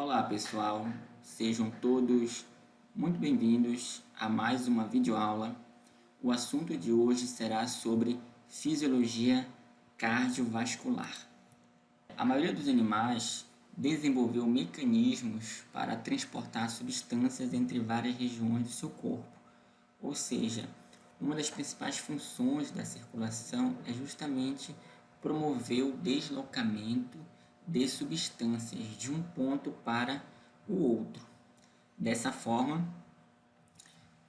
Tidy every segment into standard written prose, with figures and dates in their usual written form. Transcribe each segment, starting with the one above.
Olá pessoal, sejam todos muito bem-vindos a mais uma videoaula. O assunto de hoje será sobre fisiologia cardiovascular. A maioria dos animais desenvolveu mecanismos para transportar substâncias entre várias regiões do seu corpo, ou seja, uma das principais funções da circulação é justamente promover o deslocamento de substâncias de um ponto para o outro. Dessa forma,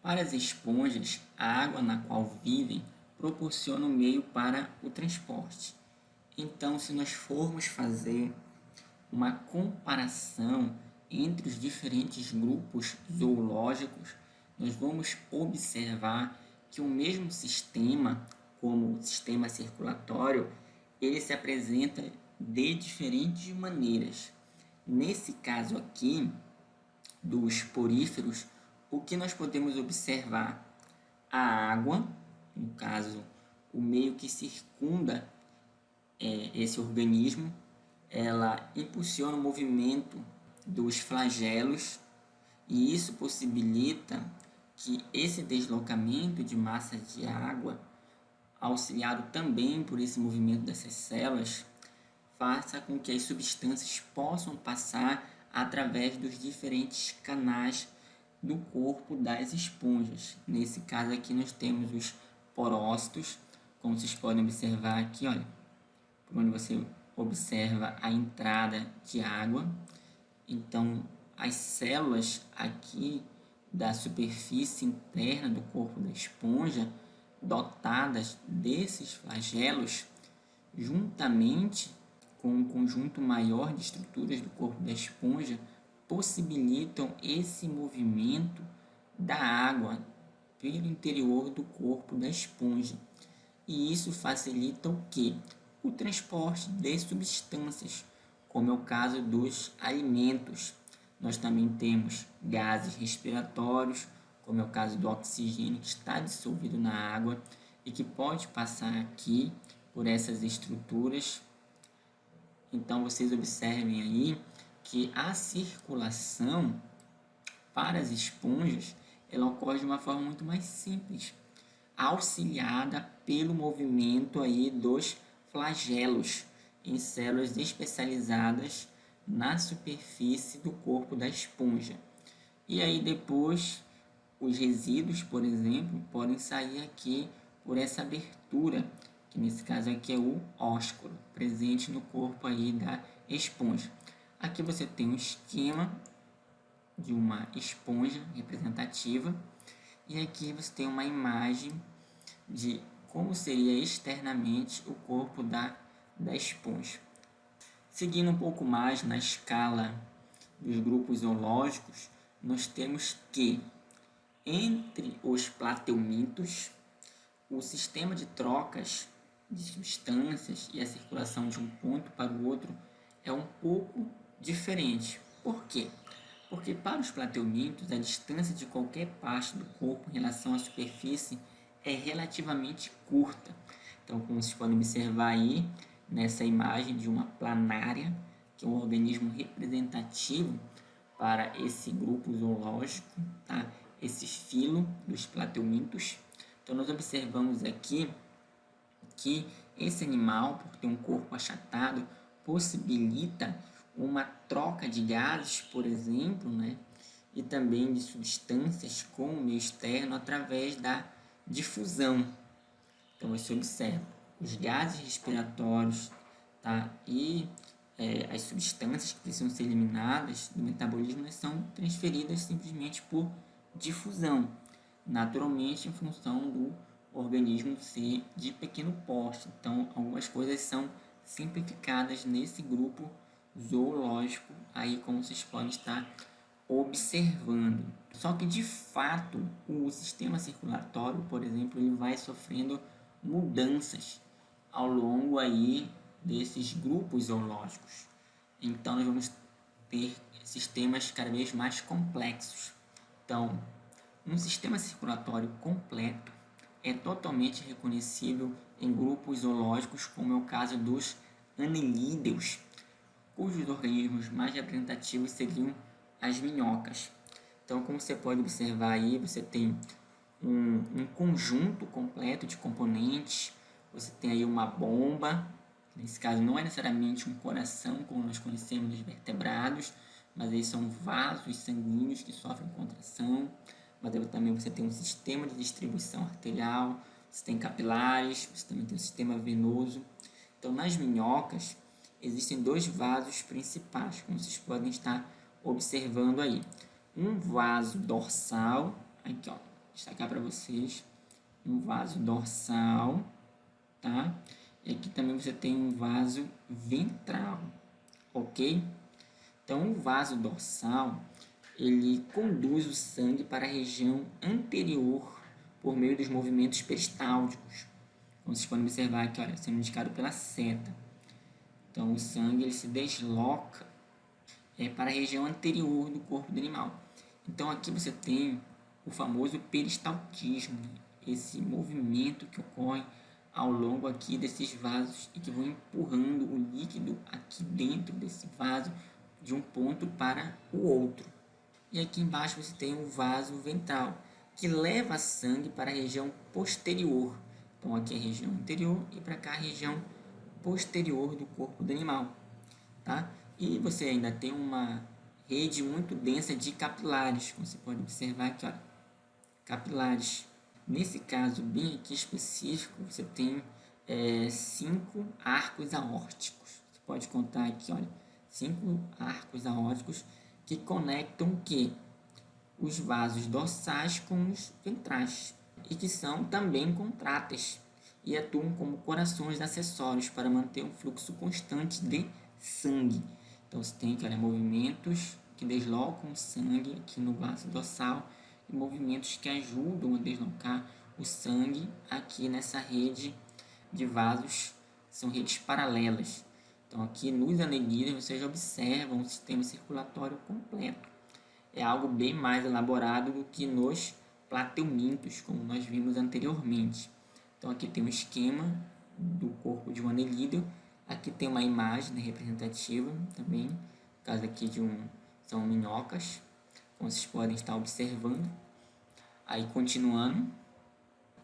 para as esponjas, a água na qual vivem proporciona um meio para o transporte. Então, se nós formos fazer uma comparação entre os diferentes grupos zoológicos, nós vamos observar que o mesmo sistema, como o sistema circulatório, ele se apresenta de diferentes maneiras. Nesse caso aqui, dos poríferos, o que nós podemos observar? A água, no caso, o meio que circunda esse organismo, ela impulsiona o movimento dos flagelos e isso possibilita que esse deslocamento de massa de água, auxiliado também por esse movimento dessas células, faça com que as substâncias possam passar através dos diferentes canais do corpo das esponjas. Nesse caso aqui nós temos os porócitos, como vocês podem observar aqui, olha, por onde você observa a entrada de água. Então, as células aqui da superfície interna do corpo da esponja, dotadas desses flagelos, juntamente com um conjunto maior de estruturas do corpo da esponja, possibilitam esse movimento da água pelo interior do corpo da esponja. E isso facilita o quê? O transporte de substâncias, como é o caso dos alimentos. Nós também temos gases respiratórios, como é o caso do oxigênio que está dissolvido na água e que pode passar aqui por essas estruturas. Então vocês observem aí que a circulação para as esponjas ela ocorre de uma forma muito mais simples, auxiliada pelo movimento aí dos flagelos em células especializadas na superfície do corpo da esponja. E aí depois os resíduos, por exemplo, podem sair aqui por essa abertura, que nesse caso aqui é o ósculo, presente no corpo aí da esponja. Aqui você tem um esquema de uma esponja representativa e aqui você tem uma imagem de como seria externamente o corpo da esponja. Seguindo um pouco mais na escala dos grupos zoológicos, nós temos que entre os plateumintos, o sistema de trocas de substâncias e a circulação de um ponto para o outro é um pouco diferente. Por quê? Porque para os plateumintos, a distância de qualquer parte do corpo em relação à superfície é relativamente curta. Então, como vocês podem observar aí, nessa imagem de uma planária, que é um organismo representativo para esse grupo zoológico, tá? Esse filo dos plateumintos. Então, nós observamos aqui que esse animal, por ter um corpo achatado, possibilita uma troca de gases, por exemplo, né? E também de substâncias com o meio externo através da difusão. Então, você observa os gases respiratórios, tá? E as substâncias que precisam ser eliminadas do metabolismo são transferidas simplesmente por difusão, naturalmente em função do organismo ser de pequeno porte. Então, algumas coisas são simplificadas nesse grupo zoológico, aí como vocês podem estar observando. Só que, de fato, o sistema circulatório, por exemplo, ele vai sofrendo mudanças ao longo aí desses grupos zoológicos. Então, nós vamos ter sistemas cada vez mais complexos. Então, um sistema circulatório completo é totalmente reconhecível em grupos zoológicos, como é o caso dos anelídeos. cujos organismos mais representativos seriam as minhocas. Então, como você pode observar aí, você tem um conjunto completo de componentes, você tem aí uma bomba, nesse caso não é necessariamente um coração, como nós conhecemos dos vertebrados, mas aí são vasos sanguíneos que sofrem contração, mas aí também você tem um sistema de distribuição arterial, você tem capilares, você também tem um sistema venoso. Então, nas minhocas, existem dois vasos principais, como vocês podem estar observando aí. Um vaso dorsal, aqui ó, destacar para vocês, um vaso dorsal, tá? E aqui também você tem um vaso ventral, ok? Então, o vaso dorsal, ele conduz o sangue para a região anterior por meio dos movimentos peristálticos. Como vocês podem observar aqui, olha, sendo indicado pela seta. Então, o sangue ele se desloca para a região anterior do corpo do animal. Então, aqui você tem o famoso peristaltismo, esse movimento que ocorre ao longo aqui desses vasos e que vão empurrando o líquido aqui dentro desse vaso de um ponto para o outro. E aqui embaixo você tem o vaso ventral, que leva sangue para a região posterior. Então, aqui é a região anterior e para cá a região posterior do corpo do animal, tá? E você ainda tem uma rede muito densa de capilares, como você pode observar aqui, olha, capilares. Nesse caso bem aqui específico, você tem 5 arcos aórticos. Você pode contar aqui, olha, 5 arcos aórticos que conectam o quê? Os vasos dorsais com os ventrais e que são também contráteis e atuam como corações acessórios para manter um fluxo constante de sangue. Então você tem aqui, olha, movimentos que deslocam o sangue aqui no vaso dorsal e movimentos que ajudam a deslocar o sangue aqui nessa rede de vasos, são redes paralelas. Então aqui nos anelídeos vocês observam um sistema circulatório completo. É algo bem mais elaborado do que nos plateumintos, como nós vimos anteriormente. Então aqui tem um esquema do corpo de um anelídeo, aqui tem uma imagem, né, representativa também, no caso aqui são minhocas, como vocês podem estar observando. Aí continuando,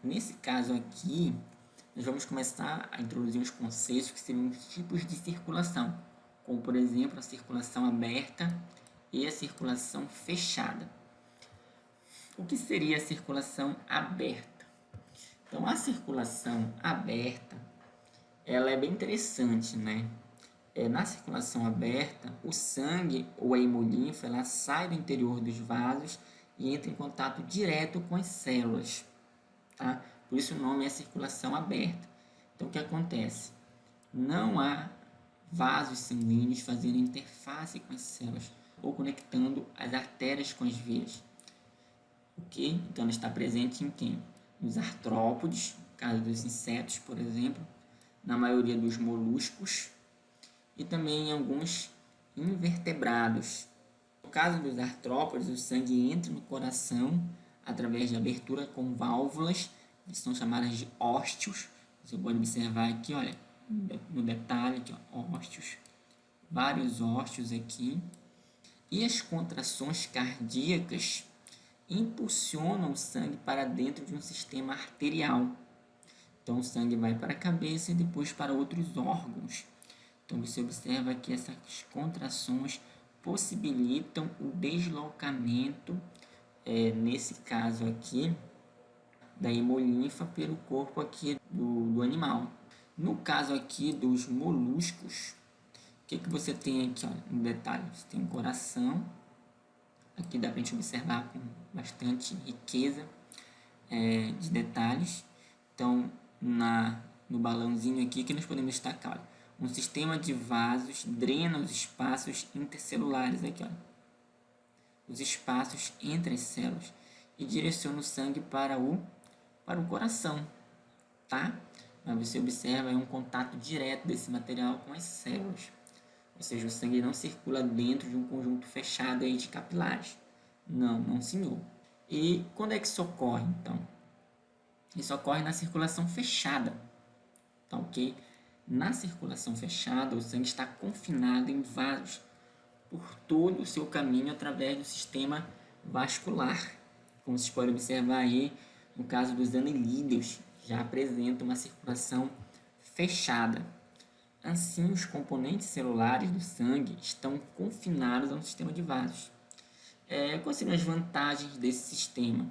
nesse caso aqui, nós vamos começar a introduzir uns conceitos que seriam os tipos de circulação, como por exemplo a circulação aberta e a circulação fechada. O que seria a circulação aberta? Então, a circulação aberta, ela é bem interessante, né? Na circulação aberta, o sangue ou a hemolinfa, ela sai do interior dos vasos e entra em contato direto com as células, tá? Por isso o nome é circulação aberta. Então, o que acontece? Não há vasos sanguíneos fazendo interface com as células ou conectando as artérias com as veias. Ok? Então, ela está presente em quem? Nos artrópodes, no caso dos insetos, por exemplo, na maioria dos moluscos e também em alguns invertebrados. No caso dos artrópodes, o sangue entra no coração através de abertura com válvulas, que são chamadas de ósteos. Você pode observar aqui, olha, no detalhe, aqui, ó, ósteos, vários ósteos aqui. E as contrações cardíacas impulsionam o sangue para dentro de um sistema arterial. Então, o sangue vai para a cabeça e depois para outros órgãos. Então, você observa que essas contrações possibilitam o deslocamento, nesse caso aqui, da hemolinfa pelo corpo aqui do animal. No caso aqui dos moluscos, o que você tem aqui, ó, no detalhe? Você tem um coração, aqui dá para a gente observar com bastante riqueza de detalhes. Então, no balãozinho aqui, que nós podemos destacar, olha, um sistema de vasos drena os espaços intercelulares, aqui, olha, os espaços entre as células, e direciona o sangue para o coração, tá? Mas você observa um contato direto desse material com as células. Ou seja, o sangue não circula dentro de um conjunto fechado aí de capilares. Não senhor. E quando é que isso ocorre, então? Isso ocorre na circulação fechada, tá ok? Na circulação fechada, o sangue está confinado em vasos por todo o seu caminho através do sistema vascular. Como vocês podem observar aí, no caso dos anelídeos, já apresenta uma circulação fechada. Assim, os componentes celulares do sangue estão confinados a um sistema de vasos. Quais seriam as vantagens desse sistema?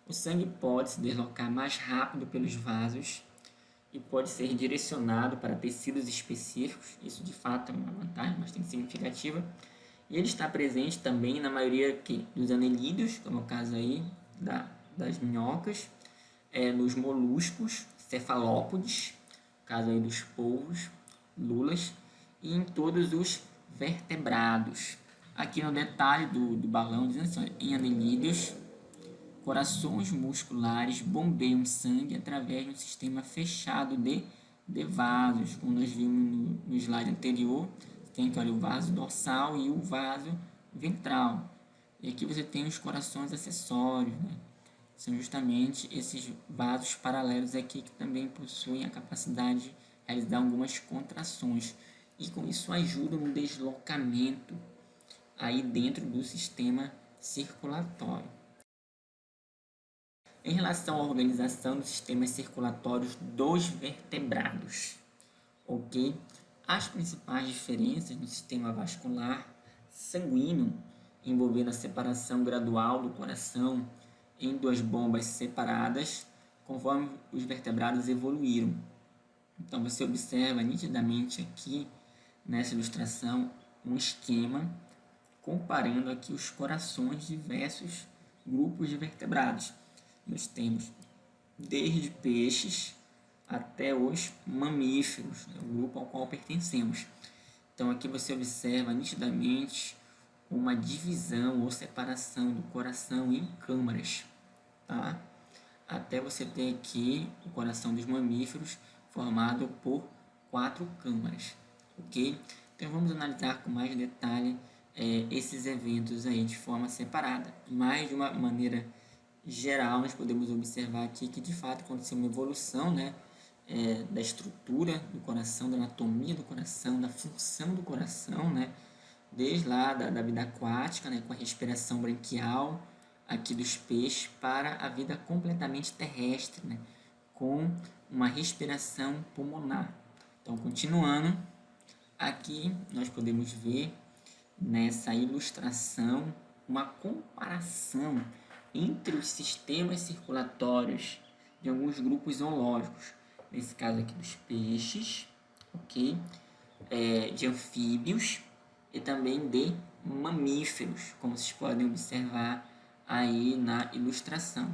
O sangue pode se deslocar mais rápido pelos vasos e pode ser direcionado para tecidos específicos. Isso, de fato, é uma vantagem bastante significativa. E ele está presente também na maioria dos anelídeos, como é o caso aí das minhocas, nos moluscos, cefalópodes, no caso aí dos polvos, lulas, e em todos os vertebrados. Aqui no detalhe do balão, dizendo assim, em anelídeos, corações musculares bombeiam sangue através de um sistema fechado de vasos, como nós vimos no slide anterior. Tem aqui, olha, o vaso dorsal e o vaso ventral. E aqui você tem os corações acessórios, né? São justamente esses vasos paralelos aqui que também possuem a capacidade de realizar algumas contrações. E com isso ajudam no deslocamento aí dentro do sistema circulatório. Em relação à organização dos sistemas circulatórios dos vertebrados, ok? As principais diferenças no sistema vascular sanguíneo, envolvendo a separação gradual do coração em duas bombas separadas, conforme os vertebrados evoluíram. Então, você observa nitidamente aqui, nessa ilustração, um esquema comparando aqui os corações de diversos grupos de vertebrados. Nós temos desde peixes até os mamíferos, né, o grupo ao qual pertencemos. Então aqui você observa nitidamente uma divisão ou separação do coração em câmaras, tá? Até você ter aqui o coração dos mamíferos formado por 4 câmaras, ok? Então vamos analisar com mais detalhe esses eventos aí de forma separada, mas de uma maneira geral nós podemos observar aqui que de fato aconteceu uma evolução, né, da estrutura do coração, da anatomia do coração, da função do coração, né, desde lá da vida aquática, né, com a respiração branquial aqui dos peixes, para a vida completamente terrestre, né, com uma respiração pulmonar. Então, continuando, aqui nós podemos ver nessa ilustração uma comparação entre os sistemas circulatórios de alguns grupos zoológicos, nesse caso aqui dos peixes, ok? De anfíbios e também de mamíferos, como vocês podem observar aí na ilustração.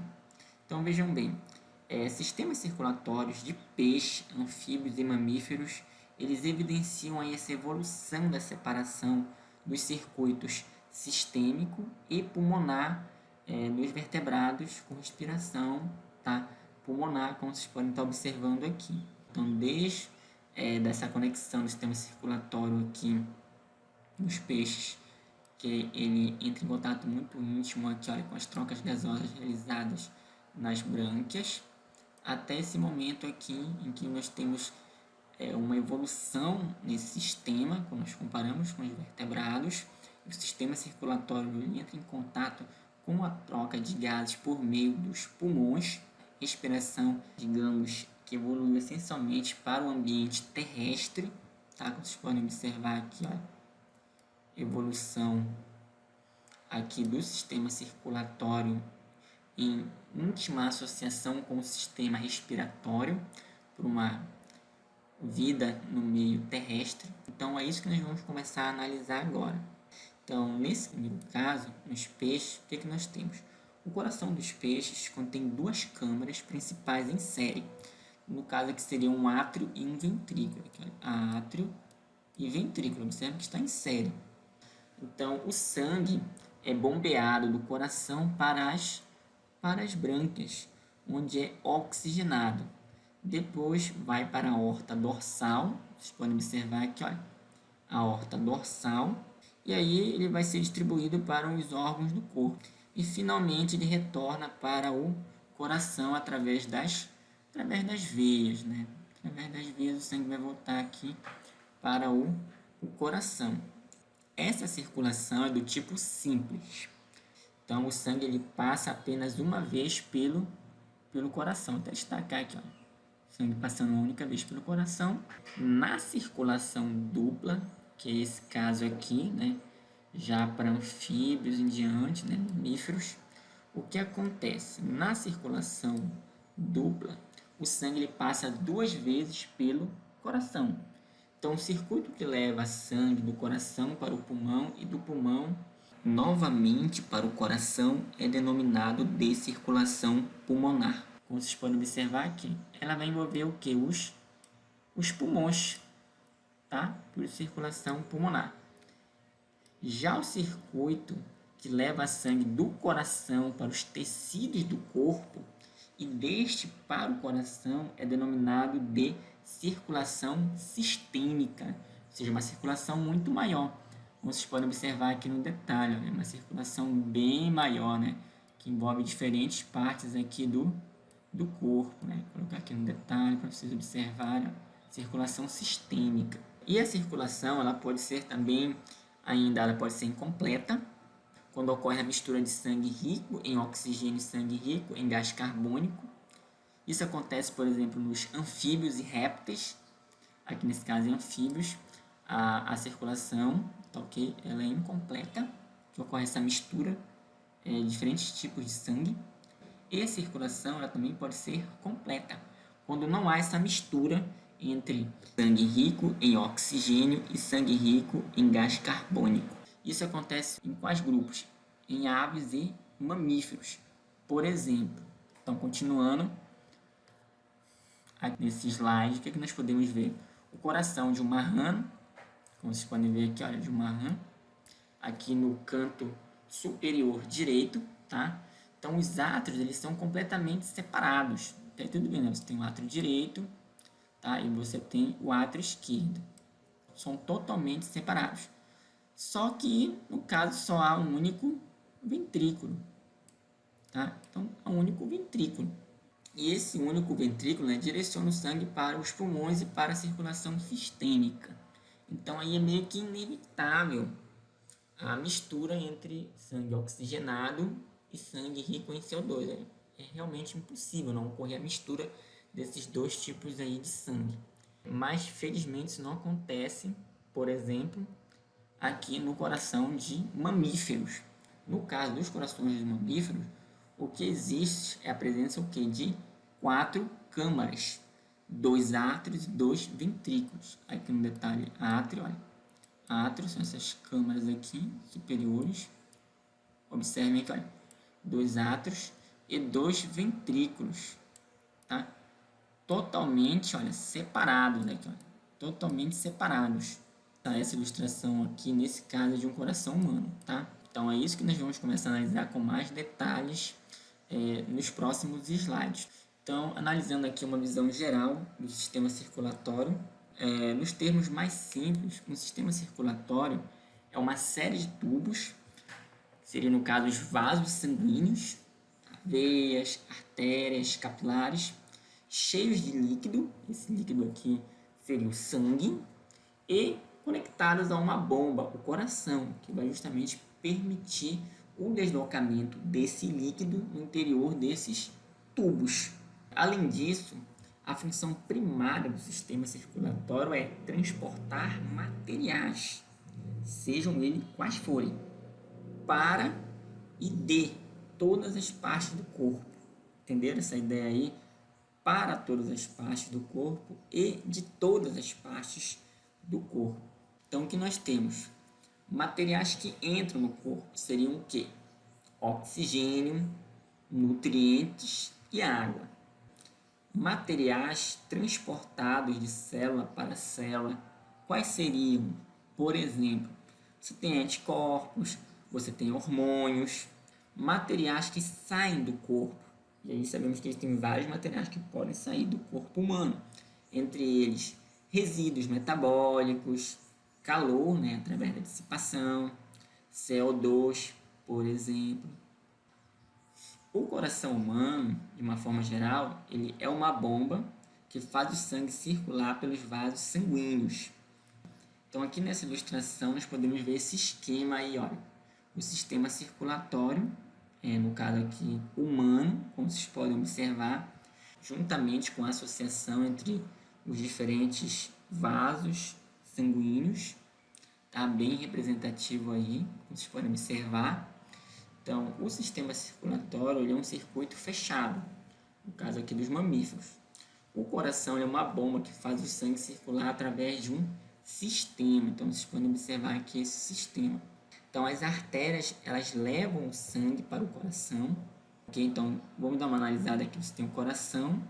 Então vejam bem, sistemas circulatórios de peixe, anfíbios e mamíferos, eles evidenciam aí essa evolução da separação dos circuitos sistêmico e pulmonar nos vertebrados com respiração, tá, pulmonar, como vocês podem estar observando aqui. Então, desde dessa conexão do sistema circulatório aqui nos peixes, que ele entra em contato muito íntimo aqui, olha, com as trocas gasosas realizadas nas brânquias, até esse momento aqui em que nós temos uma evolução nesse sistema, quando nós comparamos com os vertebrados. O sistema circulatório entra em contato com a troca de gases por meio dos pulmões, respiração, digamos, que evoluiu essencialmente para o ambiente terrestre, tá? Como vocês podem observar aqui, ó, evolução aqui do sistema circulatório em íntima associação com o sistema respiratório, por uma vida no meio terrestre. Então é isso que nós vamos começar a analisar agora. Então, nesse primeiro caso, nos peixes, o que nós temos? O coração dos peixes contém 2 câmaras principais em série. No caso aqui seria um átrio e um ventrículo. Aqui, átrio e ventrículo, observe que está em série. Então, o sangue é bombeado do coração para as brânquias, onde é oxigenado. Depois vai para a aorta dorsal, vocês podem observar aqui, olha, a aorta dorsal, e aí ele vai ser distribuído para os órgãos do corpo. E finalmente ele retorna para o coração através das veias, né? através das veias o sangue vai voltar aqui para o coração. Essa circulação é do tipo simples. Então, o sangue ele passa apenas uma vez pelo coração. Vou até destacar aqui, ó. O sangue passando uma única vez pelo coração. Na circulação dupla, que é esse caso aqui, né? Já para anfíbios em diante, né? Mamíferos. O que acontece? Na circulação dupla, o sangue ele passa 2 vezes pelo coração. Então, o circuito que leva sangue do coração para o pulmão e do pulmão novamente para o coração é denominado de circulação pulmonar. Como vocês podem observar aqui, ela vai envolver o que? Os pulmões, tá? Por circulação pulmonar. Já o circuito que leva sangue do coração para os tecidos do corpo e deste para o coração é denominado de circulação sistêmica, ou seja, uma circulação muito maior. Como vocês podem observar aqui no detalhe, é uma circulação bem maior, né? Que envolve diferentes partes aqui do corpo, né? Vou colocar aqui no detalhe para vocês observarem, circulação sistêmica. E a circulação, ela pode ser também, ela pode ser incompleta, quando ocorre a mistura de sangue rico em oxigênio e sangue rico em gás carbônico. Isso acontece, por exemplo, nos anfíbios e répteis. Aqui nesse caso, em anfíbios, a circulação, tá ok? Ela é incompleta, que ocorre essa mistura de diferentes tipos de sangue. E a circulação ela também pode ser completa, quando não há essa mistura entre sangue rico em oxigênio e sangue rico em gás carbônico. Isso acontece em quais grupos? Em aves e mamíferos, por exemplo. Então, continuando, aqui nesse slide, o que nós podemos ver? O coração de uma rã, como vocês podem ver aqui, olha, de uma rã, aqui no canto superior direito, tá? Então, os átrios, eles são completamente separados. Tá tudo bem, né? Você tem o átrio direito, tá? E você tem o átrio esquerdo. São totalmente separados. Só que, no caso, só há um único ventrículo, tá? Então, é um único ventrículo. E esse único ventrículo, né, direciona o sangue para os pulmões e para a circulação sistêmica. Então, aí é meio que inevitável a mistura entre sangue oxigenado e sangue rico em CO2. É realmente impossível não ocorrer a mistura desses dois tipos aí de sangue. Mas, felizmente, isso não acontece, por exemplo, aqui no coração de mamíferos. No caso dos corações de mamíferos, o que existe é a presença de 4 câmaras, 2 átrios e 2 ventrículos. Aqui no detalhe, átrio, olha. Átrio são essas câmaras aqui superiores. Observem aqui, olha, 2 átrios e 2 ventrículos, tá? Totalmente, olha, separados aqui, olha, totalmente separados. Tá? Essa ilustração aqui, nesse caso, é de um coração humano, tá? Então, é isso que nós vamos começar a analisar com mais detalhes nos próximos slides. Então, analisando aqui uma visão geral do sistema circulatório, nos termos mais simples, um sistema circulatório é uma série de tubos, seria no caso os vasos sanguíneos, veias, artérias, capilares, cheios de líquido, esse líquido aqui seria o sangue, e conectados a uma bomba, o coração, que vai justamente permitir o deslocamento desse líquido no interior desses tubos. Além disso, a função primária do sistema circulatório é transportar materiais, sejam eles quais forem, para e de todas as partes do corpo. Entenderam essa ideia aí? Para todas as partes do corpo e de todas as partes do corpo. Então, o que nós temos? Materiais que entram no corpo seriam o quê? Oxigênio, nutrientes e água. Materiais transportados de célula para célula, quais seriam? Por exemplo, você tem anticorpos, você tem hormônios, materiais que saem do corpo. E aí sabemos que existem vários materiais que podem sair do corpo humano, entre eles resíduos metabólicos, calor, né, através da dissipação, CO2, por exemplo. O coração humano, de uma forma geral, ele é uma bomba que faz o sangue circular pelos vasos sanguíneos. Então, aqui nessa ilustração, nós podemos ver esse esquema aí, olha. O sistema circulatório, no caso aqui humano, como vocês podem observar, juntamente com a associação entre os diferentes vasos sanguíneos, tá bem representativo aí, como vocês podem observar. Então, o sistema circulatório ele é um circuito fechado, no caso aqui dos mamíferos. O coração é uma bomba que faz o sangue circular através de um sistema. Então, vocês podem observar aqui esse sistema. Então, as artérias, elas levam o sangue para o coração. Okay? Então, vamos dar uma analisada aqui. Você tem o coração.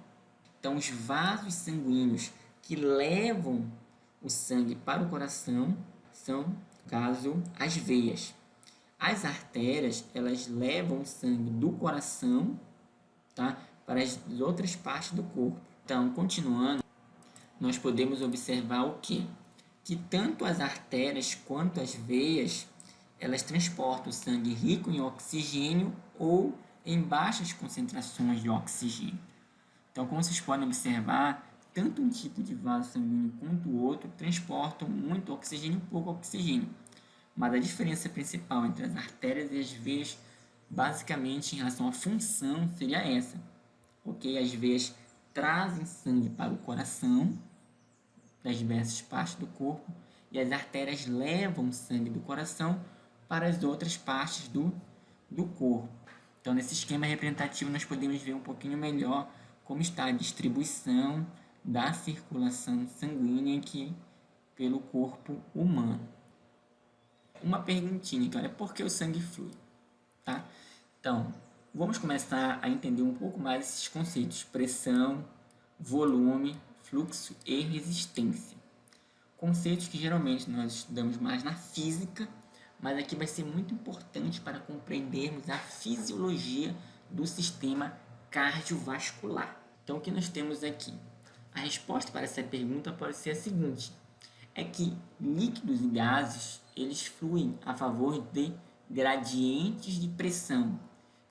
Então, os vasos sanguíneos que levam o sangue para o coração são, no caso, as veias. As artérias, elas levam o sangue do coração, tá, para as outras partes do corpo. Então, continuando, nós podemos observar o quê? Que tanto as artérias quanto as veias, elas transportam o sangue rico em oxigênio ou em baixas concentrações de oxigênio. Então, como vocês podem observar, tanto um tipo de vaso sanguíneo quanto o outro transportam muito oxigênio e pouco oxigênio. Mas a diferença principal entre as artérias e as veias, basicamente em relação à função, seria essa. Ok? As veias trazem sangue para o coração, das diversas partes do corpo, e as artérias levam sangue do coração para as outras partes do corpo. Então, nesse esquema representativo, nós podemos ver um pouquinho melhor como está a distribuição da circulação sanguínea aqui pelo corpo humano. Uma perguntinha, olha, por que o sangue flui? Tá? Então, vamos começar a entender um pouco mais esses conceitos: pressão, volume, fluxo e resistência. Conceitos que geralmente nós estudamos mais na física, mas aqui vai ser muito importante para compreendermos a fisiologia do sistema cardiovascular. Então, o que nós temos aqui? A resposta para essa pergunta pode ser a seguinte: é que líquidos e gases, eles fluem a favor de gradientes de pressão.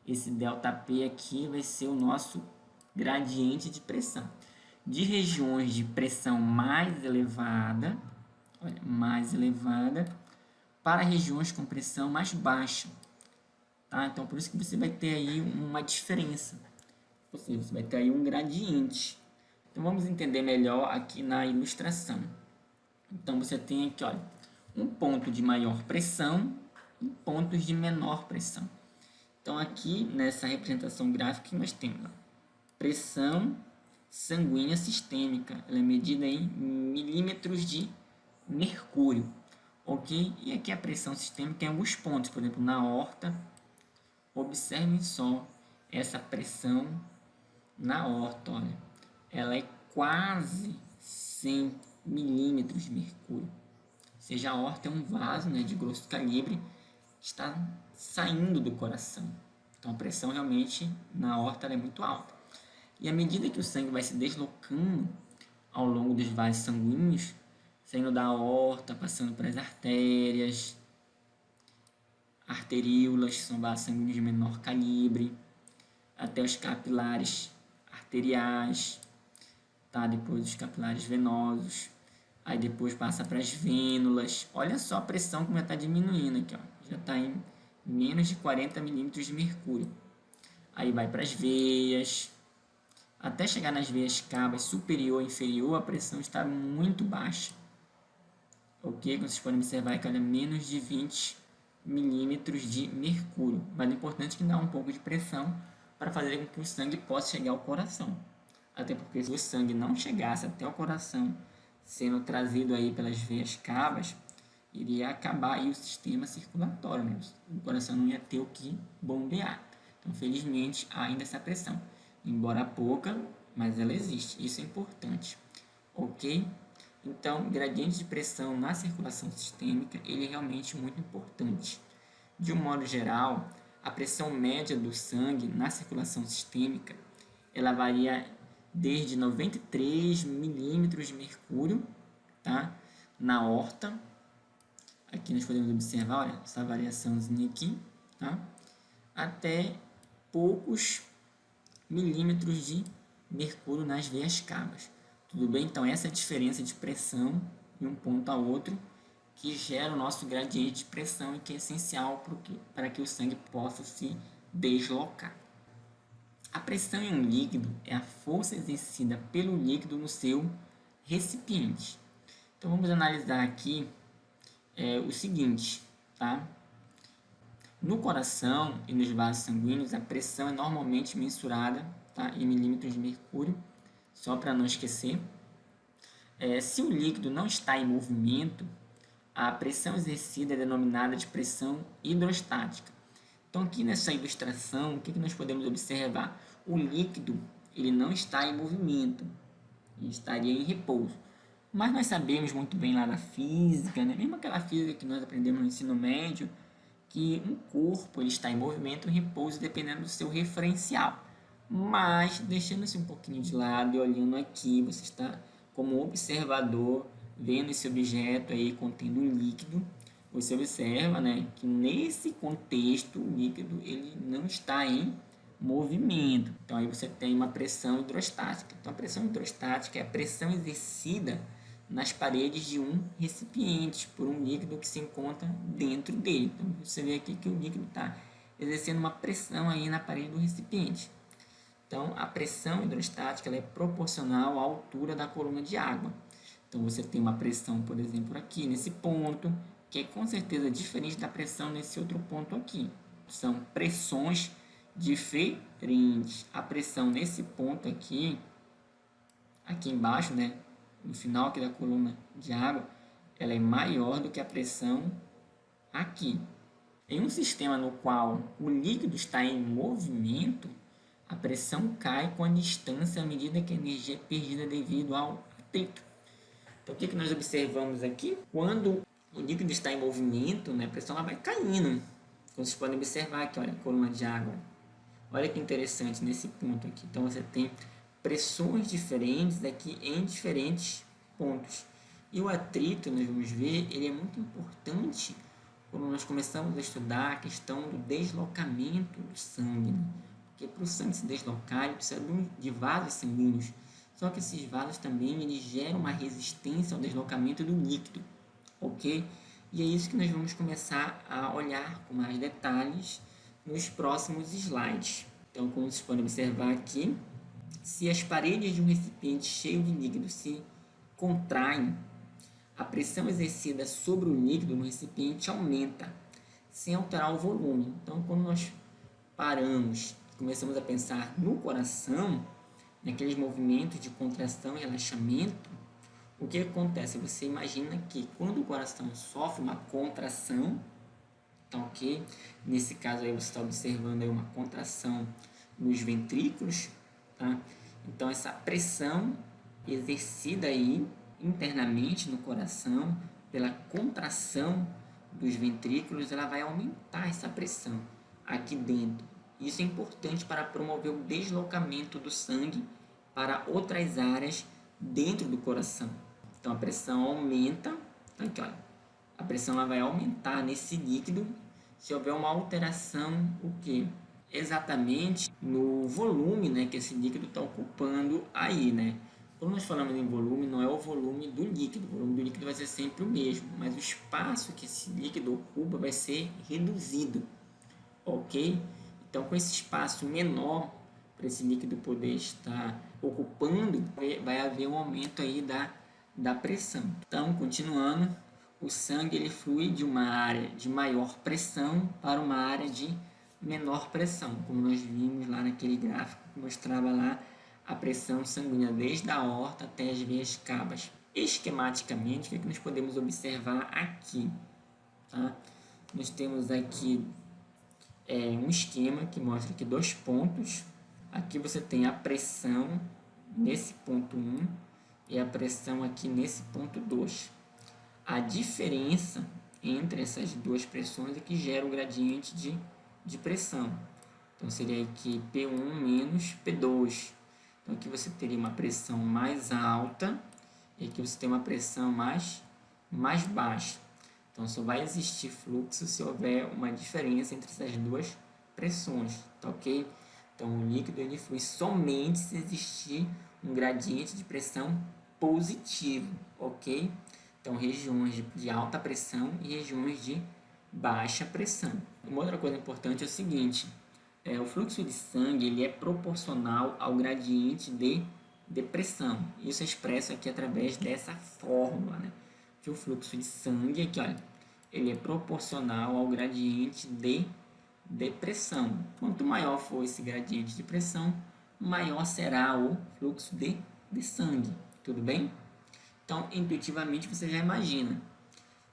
Esse ΔP aqui vai ser o nosso gradiente de pressão. De regiões de pressão mais elevada, para regiões com pressão mais baixa. Tá? Então, por isso que você vai ter aí uma diferença. Ou seja, você vai ter aí um gradiente. Então, vamos entender melhor aqui na ilustração. Então, você tem aqui, olha, um ponto de maior pressão e pontos de menor pressão. Então, aqui nessa representação gráfica, nós temos pressão sanguínea sistêmica. Ela é medida em milímetros de mercúrio. Ok? E aqui a pressão sistêmica em alguns pontos. Por exemplo, na aorta. Observem só essa pressão na aorta. Olha, ela é quase 100 milímetros de mercúrio. Ou seja, a aorta é um vaso, né, de grosso calibre, está saindo do coração. Então a pressão realmente na aorta é muito alta. E à medida que o sangue vai se deslocando ao longo dos vasos sanguíneos, saindo da aorta, passando para as artérias, arteríolas, que são vasos sanguíneos de menor calibre, até os capilares arteriais, tá? Depois os capilares venosos, aí depois passa para as vênulas. Olha só a pressão como já está diminuindo aqui, ó. Já está em menos de 40 milímetros de mercúrio. Aí vai para as veias, até chegar nas veias cabas superior e inferior, a pressão está muito baixa. Ok? Como vocês podem observar que ela é menos de 20 milímetros de mercúrio. Mas é importante que dá um pouco de pressão para fazer com que o sangue possa chegar ao coração. Até porque se o sangue não chegasse até o coração, sendo trazido aí pelas veias cabas, iria acabar aí o sistema circulatório, né? O coração não ia ter o que bombear. Então, felizmente, há ainda essa pressão. Embora pouca, mas ela existe. Isso é importante. Ok? Então, gradiente de pressão na circulação sistêmica, ele é realmente muito importante. De um modo geral, a pressão média do sangue na circulação sistêmica, ela varia desde 93 milímetros de mercúrio, tá? Na aorta. Aqui nós podemos observar, olha, essa variaçãozinha aqui, tá? Até poucos milímetros de mercúrio nas veias cabas. Tudo bem? Então, essa é a diferença de pressão de um ponto a outro que gera o nosso gradiente de pressão e que é essencial para que o sangue possa se deslocar. A pressão em um líquido é a força exercida pelo líquido no seu recipiente. Então, vamos analisar aqui o seguinte, tá? No coração e nos vasos sanguíneos, a pressão é normalmente mensurada, tá, em milímetros de mercúrio, só para não esquecer. Se o líquido não está em movimento, a pressão exercida é denominada de pressão hidrostática. Então, aqui nessa ilustração, o que nós podemos observar? O líquido ele não está em movimento, ele estaria em repouso. Mas nós sabemos muito bem lá da física, né? Mesmo aquela física que nós aprendemos no ensino médio, que um corpo ele está em movimento e repouso dependendo do seu referencial. Mas, deixando-se um pouquinho de lado e olhando aqui, você está como observador, vendo esse objeto aí contendo um líquido, você observa, né, que nesse contexto o líquido ele não está em movimento. Então aí você tem uma pressão hidrostática. Então a pressão hidrostática é a pressão exercida nas paredes de um recipiente por um líquido que se encontra dentro dele. Então você vê aqui que o líquido está exercendo uma pressão aí na parede do recipiente. Então a pressão hidrostática ela é proporcional à altura da coluna de água. Então você tem uma pressão, por exemplo, aqui nesse ponto, que é com certeza diferente da pressão nesse outro ponto aqui. São pressões diferentes. A pressão nesse ponto aqui embaixo, né, no final aqui da coluna de água, ela é maior do que a pressão aqui. Em um sistema no qual o líquido está em movimento, a pressão cai com a distância à medida que a energia é perdida devido ao atrito. Então, o que nós observamos aqui? Quando o líquido está em movimento, né, a pressão ela vai caindo. Então, vocês podem observar aqui, olha, a coluna de água. Olha que interessante nesse ponto aqui. Então, você tem pressões diferentes aqui em diferentes pontos. E o atrito, nós vamos ver, ele é muito importante quando nós começamos a estudar a questão do deslocamento do sangue. Né? Porque para o sangue se deslocar, ele precisa de vasos sanguíneos. Só que esses vasos também eles geram uma resistência ao deslocamento do líquido, ok? E é isso que nós vamos começar a olhar com mais detalhes nos próximos slides. Então, como vocês podem observar aqui, se as paredes de um recipiente cheio de líquido se contraem, a pressão exercida sobre o líquido no recipiente aumenta, sem alterar o volume. Então, quando nós paramos e começamos a pensar no coração, naqueles movimentos de contração e relaxamento, o que acontece? Você imagina que quando o coração sofre uma contração, tá ok? Nesse caso aí você está observando aí uma contração nos ventrículos, tá? Então essa pressão exercida aí internamente no coração pela contração dos ventrículos, ela vai aumentar essa pressão aqui dentro. Isso é importante para promover o deslocamento do sangue para outras áreas dentro do coração. Então a pressão aumenta, aqui, olha, a pressão ela vai aumentar nesse líquido se houver uma alteração, o que? Exatamente no volume, né, que esse líquido está ocupando aí, né? Quando nós falamos em volume, não é o volume do líquido, o volume do líquido vai ser sempre o mesmo, mas o espaço que esse líquido ocupa vai ser reduzido, ok? Então, com esse espaço menor para esse líquido poder estar ocupando, vai haver um aumento aí da pressão. Então, continuando, o sangue ele flui de uma área de maior pressão para uma área de menor pressão, como nós vimos lá naquele gráfico que mostrava lá a pressão sanguínea desde a aorta até as veias cabas. Esquematicamente, o que nós podemos observar aqui? Tá? Nós temos aqui um esquema que mostra aqui dois pontos. Aqui você tem a pressão nesse ponto 1 e a pressão aqui nesse ponto 2. A diferença entre essas duas pressões é que gera o gradiente de pressão. Então seria aqui P1 menos P2. Então aqui você teria uma pressão mais alta e aqui você tem uma pressão mais baixa. Então, só vai existir fluxo se houver uma diferença entre essas duas pressões, tá ok? Então, o líquido ele flui somente se existir um gradiente de pressão positivo, ok? Então, regiões de alta pressão e regiões de baixa pressão. Uma outra coisa importante é o seguinte, o fluxo de sangue ele é proporcional ao gradiente de pressão. Isso é expresso aqui através dessa fórmula, né? Que o fluxo de sangue aqui, olha, ele é proporcional ao gradiente de pressão. Quanto maior for esse gradiente de pressão, maior será o fluxo de sangue. Tudo bem? Então, intuitivamente, você já imagina.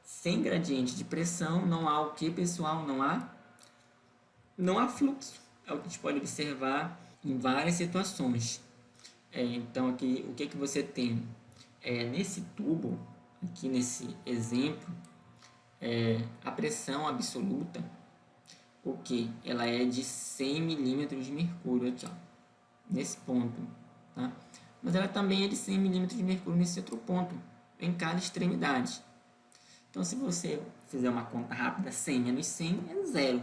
Sem gradiente de pressão, não há o que, pessoal? Não há fluxo. É o que a gente pode observar em várias situações. Então, aqui, o que você tem? Nesse tubo, aqui nesse exemplo, a pressão absoluta, o que? Ela é de 100 milímetros de mercúrio, aqui, ó, nesse ponto, tá? Mas ela também é de 100 milímetros de mercúrio nesse outro ponto, em cada extremidade. Então, se você fizer uma conta rápida, 100 menos 100 é zero.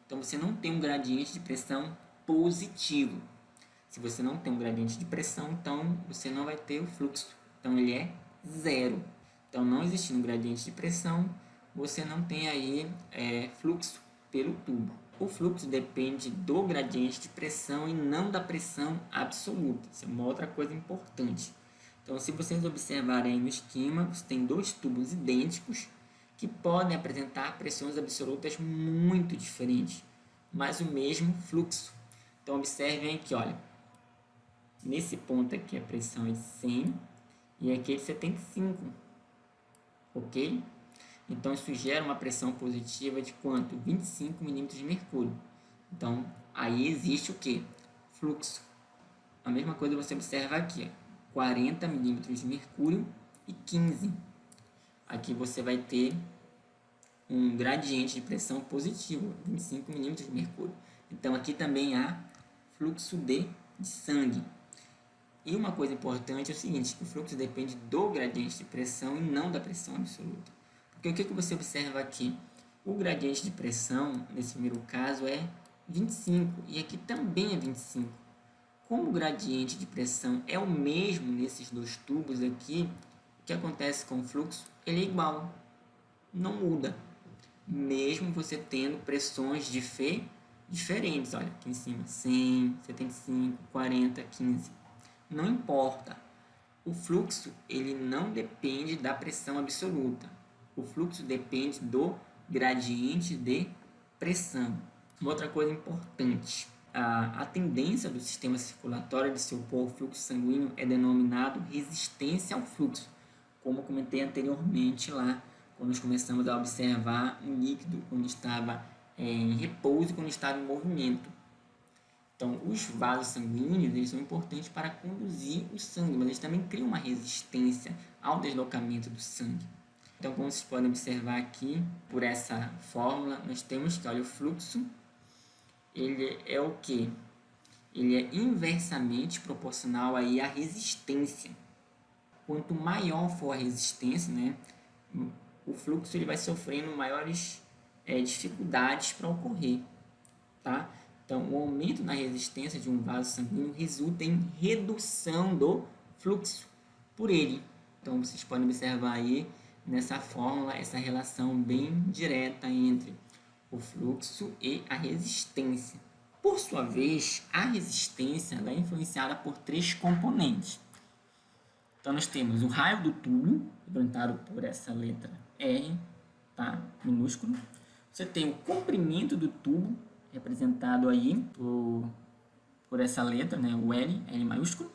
Então, você não tem um gradiente de pressão positivo. Se você não tem um gradiente de pressão, então você não vai ter o fluxo. Então, ele é zero. Então, não existindo um gradiente de pressão, você não tem aí fluxo pelo tubo. O fluxo depende do gradiente de pressão e não da pressão absoluta. Isso é uma outra coisa importante. Então, se vocês observarem aí no esquema, você tem dois tubos idênticos que podem apresentar pressões absolutas muito diferentes, mas o mesmo fluxo. Então, observem aqui, olha, nesse ponto aqui a pressão é de 100 e aqui é de 75, ok? Então, isso gera uma pressão positiva de quanto? 25 milímetros de mercúrio. Então, aí existe o que? Fluxo. A mesma coisa você observa aqui, ó, 40 milímetros de mercúrio e 15. Aqui você vai ter um gradiente de pressão positivo, 25 milímetros de mercúrio. Então, aqui também há fluxo de sangue. E uma coisa importante é o seguinte, que o fluxo depende do gradiente de pressão e não da pressão absoluta. Porque o que você observa aqui? O gradiente de pressão, nesse primeiro caso, é 25 e aqui também é 25. Como o gradiente de pressão é o mesmo nesses dois tubos aqui, o que acontece com o fluxo? Ele é igual, não muda. Mesmo você tendo pressões diferentes, olha, aqui em cima, 100, 75, 40, 15. Não importa. O fluxo, ele não depende da pressão absoluta. O fluxo depende do gradiente de pressão. Uma outra coisa importante, a tendência do sistema circulatório de se opor ao fluxo sanguíneo é denominado resistência ao fluxo, como eu comentei anteriormente lá, quando nós começamos a observar um líquido quando estava em repouso e quando estava em movimento. Então, os vasos sanguíneos eles são importantes para conduzir o sangue, mas eles também criam uma resistência ao deslocamento do sangue. Então, como vocês podem observar aqui, por essa fórmula, nós temos que, olha, o fluxo, ele é o quê? Ele é inversamente proporcional aí à resistência. Quanto maior for a resistência, né, o fluxo ele vai sofrendo maiores dificuldades para ocorrer, tá? Então, o aumento na resistência de um vaso sanguíneo resulta em redução do fluxo por ele. Então, vocês podem observar aí nessa fórmula essa relação bem direta entre o fluxo e a resistência. Por sua vez, a resistência ela é influenciada por três componentes. Então, nós temos o raio do tubo, representado por essa letra R, tá? Minúsculo. Você tem o comprimento do tubo, representado aí por essa letra, né? O L maiúsculo.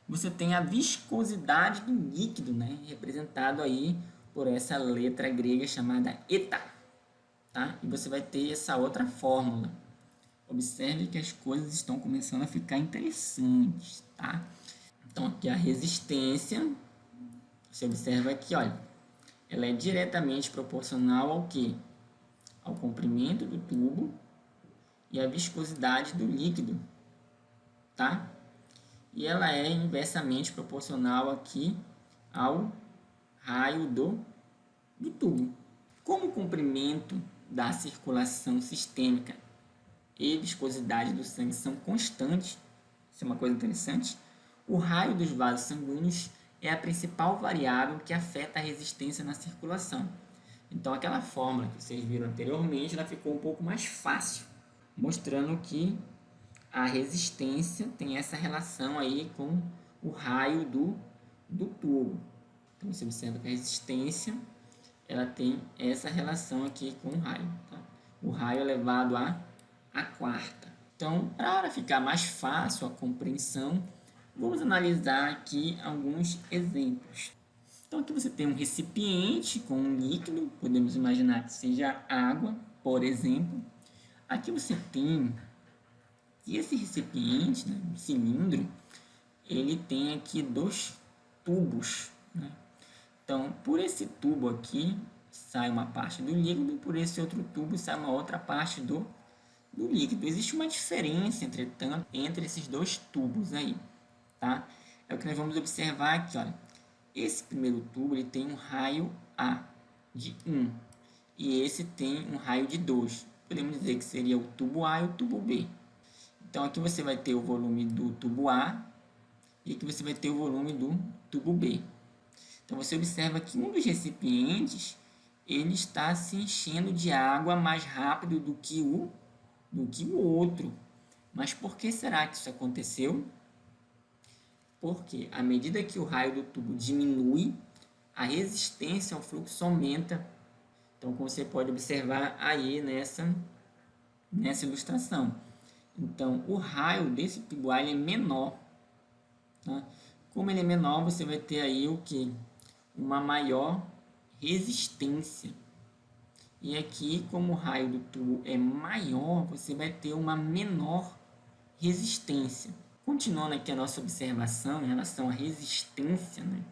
Você tem a viscosidade do líquido, né? Representado aí por essa letra grega chamada eta, tá? E você vai ter essa outra fórmula. Observe que as coisas estão começando a ficar interessantes, tá? Então, aqui a resistência, você observa aqui, olha, ela é diretamente proporcional ao quê? Ao comprimento do tubo e à viscosidade do líquido, tá? E ela é inversamente proporcional aqui ao raio do tubo. Como o comprimento da circulação sistêmica e viscosidade do sangue são constantes, isso é uma coisa interessante, o raio dos vasos sanguíneos é a principal variável que afeta a resistência na circulação. Então, aquela fórmula que vocês viram anteriormente, ela ficou um pouco mais fácil, mostrando que a resistência tem essa relação aí com o raio do tubo. Então, você observa que a resistência ela tem essa relação aqui com o raio. Tá? O raio elevado a quarta. Então, para ficar mais fácil a compreensão, vamos analisar aqui alguns exemplos. Então, aqui você tem um recipiente com um líquido, podemos imaginar que seja água, por exemplo. Aqui você tem que esse recipiente, né, um cilindro, ele tem aqui dois tubos, né? Então, por esse tubo aqui, sai uma parte do líquido, por esse outro tubo sai uma outra parte do líquido. Existe uma diferença, entretanto, entre esses dois tubos aí, tá? É o que nós vamos observar aqui, olha. Esse primeiro tubo, ele tem um raio A de 1, e esse tem um raio de 2. Podemos dizer que seria o tubo A e o tubo B. Então, aqui você vai ter o volume do tubo A, e aqui você vai ter o volume do tubo B. Então, você observa que um dos recipientes ele está se enchendo de água mais rápido do que o outro. Mas por que será que isso aconteceu? Porque à medida que o raio do tubo diminui, a resistência ao fluxo aumenta. Então, como você pode observar aí nessa ilustração. Então, o raio desse tubo A é menor. Tá? Como ele é menor, você vai ter aí o que? Uma maior resistência. E aqui, como o raio do tubo é maior, você vai ter uma menor resistência. Continuando aqui a nossa observação em relação à resistência, né?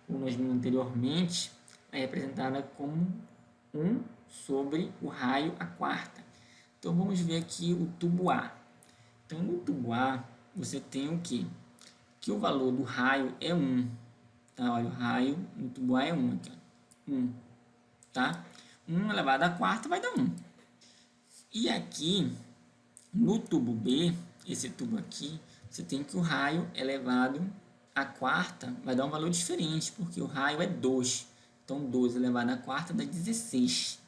Como nós vimos anteriormente, é representada como 1 sobre o raio a quarta. Então, vamos ver aqui o tubo A. Então, no tubo A, você tem o quê? Que o valor do raio é 1. Tá? Olha, o raio no tubo A é 1 aqui. 1. Tá? 1 elevado a quarta vai dar 1. E aqui, no tubo B, esse tubo aqui, você tem que o raio elevado a quarta vai dar um valor diferente, porque o raio é 2. Então, 2 elevado a quarta dá 16.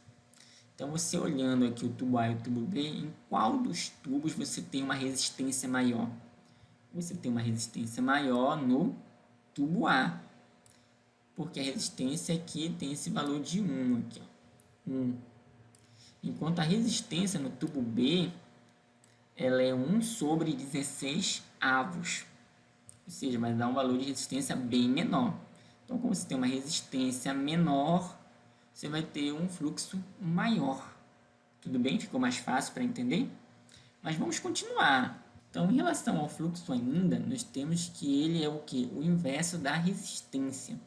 Então, você olhando aqui o tubo A e o tubo B, em qual dos tubos você tem uma resistência maior? Você tem uma resistência maior no tubo A, porque a resistência aqui tem esse valor de 1 aqui, ó, 1. Enquanto a resistência no tubo B, ela é 1 sobre 16 avos, ou seja, vai dar um valor de resistência bem menor. Então, como você tem uma resistência menor, você vai ter um fluxo maior. Tudo bem? Ficou mais fácil para entender? Mas vamos continuar. Então, em relação ao fluxo ainda, nós temos que ele é o quê? O inverso da resistência.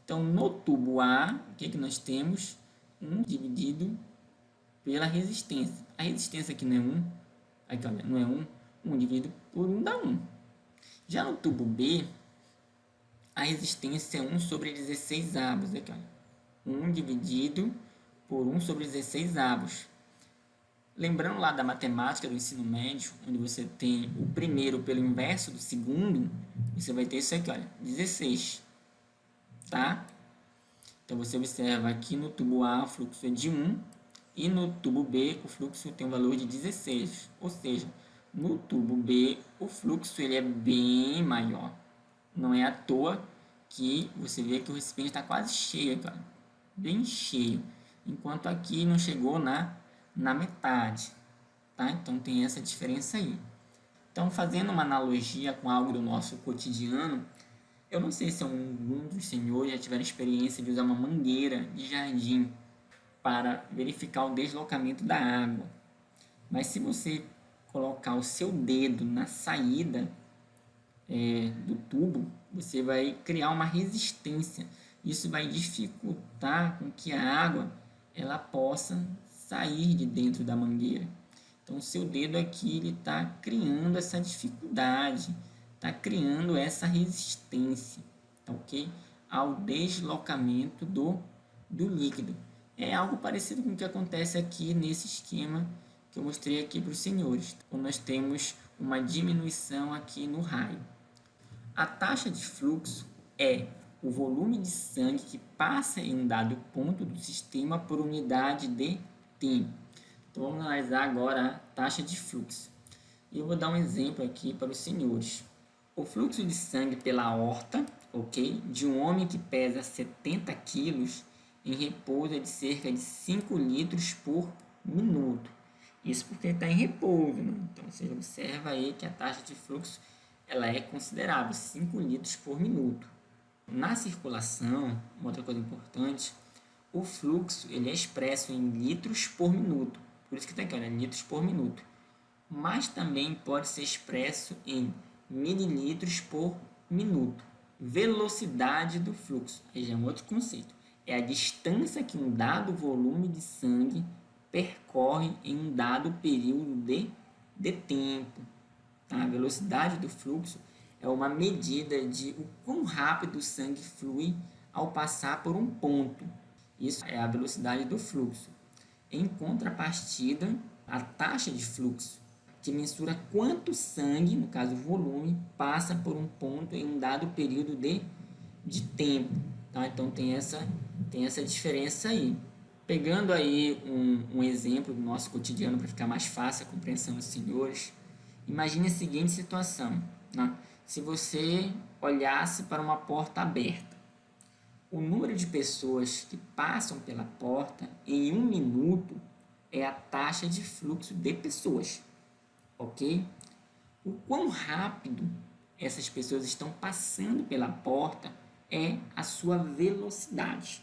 Então, no tubo A, o que nós temos? 1 dividido pela resistência. A resistência aqui não é 1. Aqui, olha, não é 1. 1 dividido por 1 dá 1. Já no tubo B, a resistência é 1 sobre 16 avos. Aqui, olha. 1 dividido por 1 sobre 16 avos. Lembrando lá da matemática do ensino médio, onde você tem o primeiro pelo inverso do segundo, você vai ter isso aqui, olha, 16. Tá? Então, você observa aqui no tubo A o fluxo é de 1 e no tubo B o fluxo tem um valor de 16. Ou seja, no tubo B o fluxo ele é bem maior. Não é à toa que você vê que o recipiente está quase cheio aqui, olha, bem cheio. Enquanto aqui não chegou na metade. Tá? Então, tem essa diferença aí. Então, fazendo uma analogia com algo do nosso cotidiano, eu não sei se algum dos senhores já tiveram experiência de usar uma mangueira de jardim para verificar o deslocamento da água. Mas se você colocar o seu dedo na saída do tubo, você vai criar uma resistência. Isso vai dificultar com que a água ela possa sair de dentro da mangueira. Então, o seu dedo aqui ele está criando essa dificuldade, está criando essa resistência, tá ok? Ao deslocamento do líquido. É algo parecido com o que acontece aqui nesse esquema que eu mostrei aqui para os senhores, quando nós temos uma diminuição aqui no raio. A taxa de fluxo E o volume de sangue que passa em um dado ponto do sistema por unidade de tempo. Então, vamos analisar agora a taxa de fluxo. E eu vou dar um exemplo aqui para os senhores. O fluxo de sangue pela aorta, ok, de um homem que pesa 70 quilos em repouso é de cerca de 5 litros por minuto. Isso porque ele está em repouso, né? Então, você observa aí que a taxa de fluxo ela é considerável, 5 litros por minuto. Na circulação, uma outra coisa importante, o fluxo ele é expresso em litros por minuto. Por isso que está aqui, olha, litros por minuto. Mas também pode ser expresso em mililitros por minuto. Velocidade do fluxo, aí já é um outro conceito. É a distância que um dado volume de sangue percorre em um dado período de tempo. Tá? A velocidade do fluxo é uma medida de o quão rápido o sangue flui ao passar por um ponto. Isso é a velocidade do fluxo. Em contrapartida, a taxa de fluxo, que mensura quanto sangue, no caso o volume, passa por um ponto em um dado período de tempo. Tá? Então tem essa diferença aí. Pegando aí um exemplo do nosso cotidiano para ficar mais fácil a compreensão dos senhores, imagine a seguinte situação. Né? Se você olhasse para uma porta aberta, o número de pessoas que passam pela porta em 1 minuto é a taxa de fluxo de pessoas, ok? O quão rápido essas pessoas estão passando pela porta é a sua velocidade.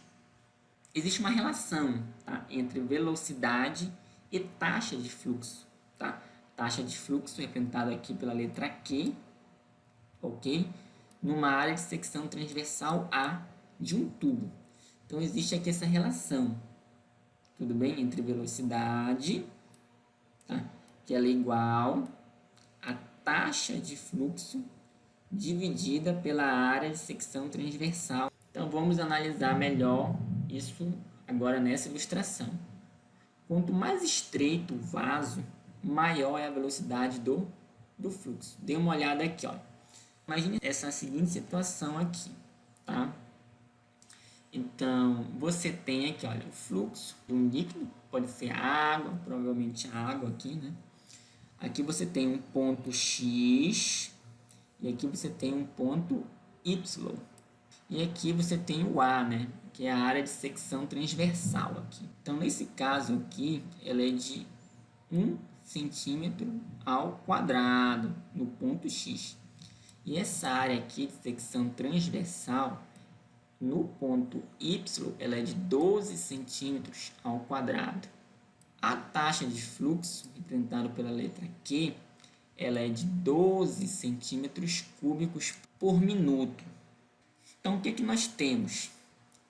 Existe uma relação, tá, entre velocidade e taxa de fluxo. Tá? Taxa de fluxo representada aqui pela letra Q, ok? Numa área de secção transversal A de um tubo. Então, existe aqui essa relação, tudo bem? Entre velocidade, tá? Que ela é igual a taxa de fluxo dividida pela área de secção transversal. Então, vamos analisar melhor isso agora nessa ilustração. Quanto mais estreito o vaso, maior é a velocidade do fluxo. Dê uma olhada aqui, ó. Imagine essa seguinte situação aqui, tá? Então, você tem aqui, olha, o fluxo de um líquido, pode ser água, provavelmente água aqui, né? Aqui você tem um ponto X e aqui você tem um ponto Y. E aqui você tem o A, né? Que é a área de secção transversal aqui. Então, nesse caso aqui, ela é de 1 centímetro ao quadrado no ponto X. E essa área aqui de secção transversal, no ponto Y, ela é de 12 centímetros ao quadrado. A taxa de fluxo, representada pela letra Q, ela é de 12 centímetros cúbicos por minuto. Então, o que nós temos?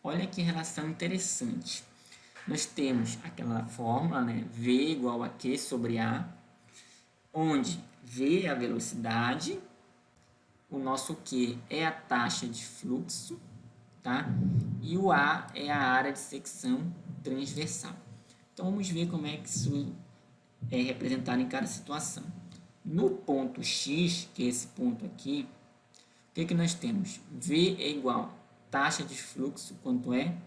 Olha que relação interessante. Nós temos aquela fórmula, né? V igual a Q sobre A, onde V é a velocidade, o nosso Q é a taxa de fluxo, tá? E o A é a área de secção transversal. Então, vamos ver como é que isso é representado em cada situação. No ponto X, que é esse ponto aqui, o que nós temos? V é igual a taxa de fluxo, quanto é?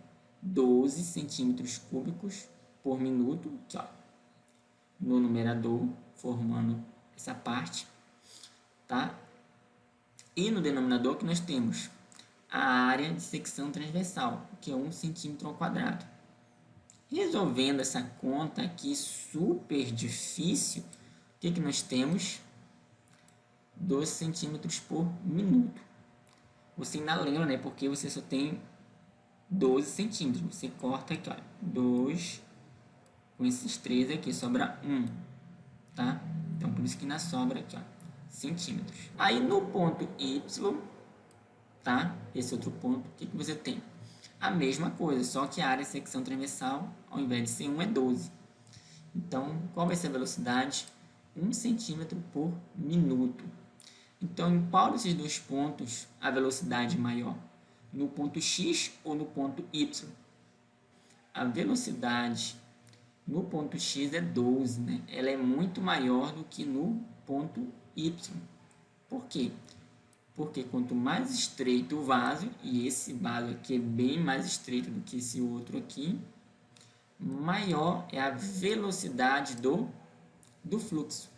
12 centímetros cúbicos por minuto, aqui, ó, no numerador, formando essa parte, tá? E no denominador que nós temos a área de secção transversal, que é 1 centímetro ao quadrado. Resolvendo essa conta aqui super difícil, o que nós temos? 12 centímetros por minuto. Você ainda lembra, né? Porque você só tem 12 centímetros. Você corta aqui, olha, 2 com esses 3 aqui, sobra 1, tá? Então, por isso que ainda sobra aqui, ó, centímetros. Aí, no ponto Y, tá? Esse outro ponto, o que você tem? A mesma coisa, só que a área de secção transversal, ao invés de ser 1, é 12. Então, qual vai ser a velocidade? 1 centímetro por minuto. Então, em qual desses dois pontos a velocidade é maior? No ponto X ou no ponto Y? A velocidade no ponto X é 12, né? Ela é muito maior do que no ponto Y. Por quê? porque quanto mais estreito o vaso, e esse vaso aqui é bem mais estreito do que esse outro aqui, maior é a velocidade do fluxo,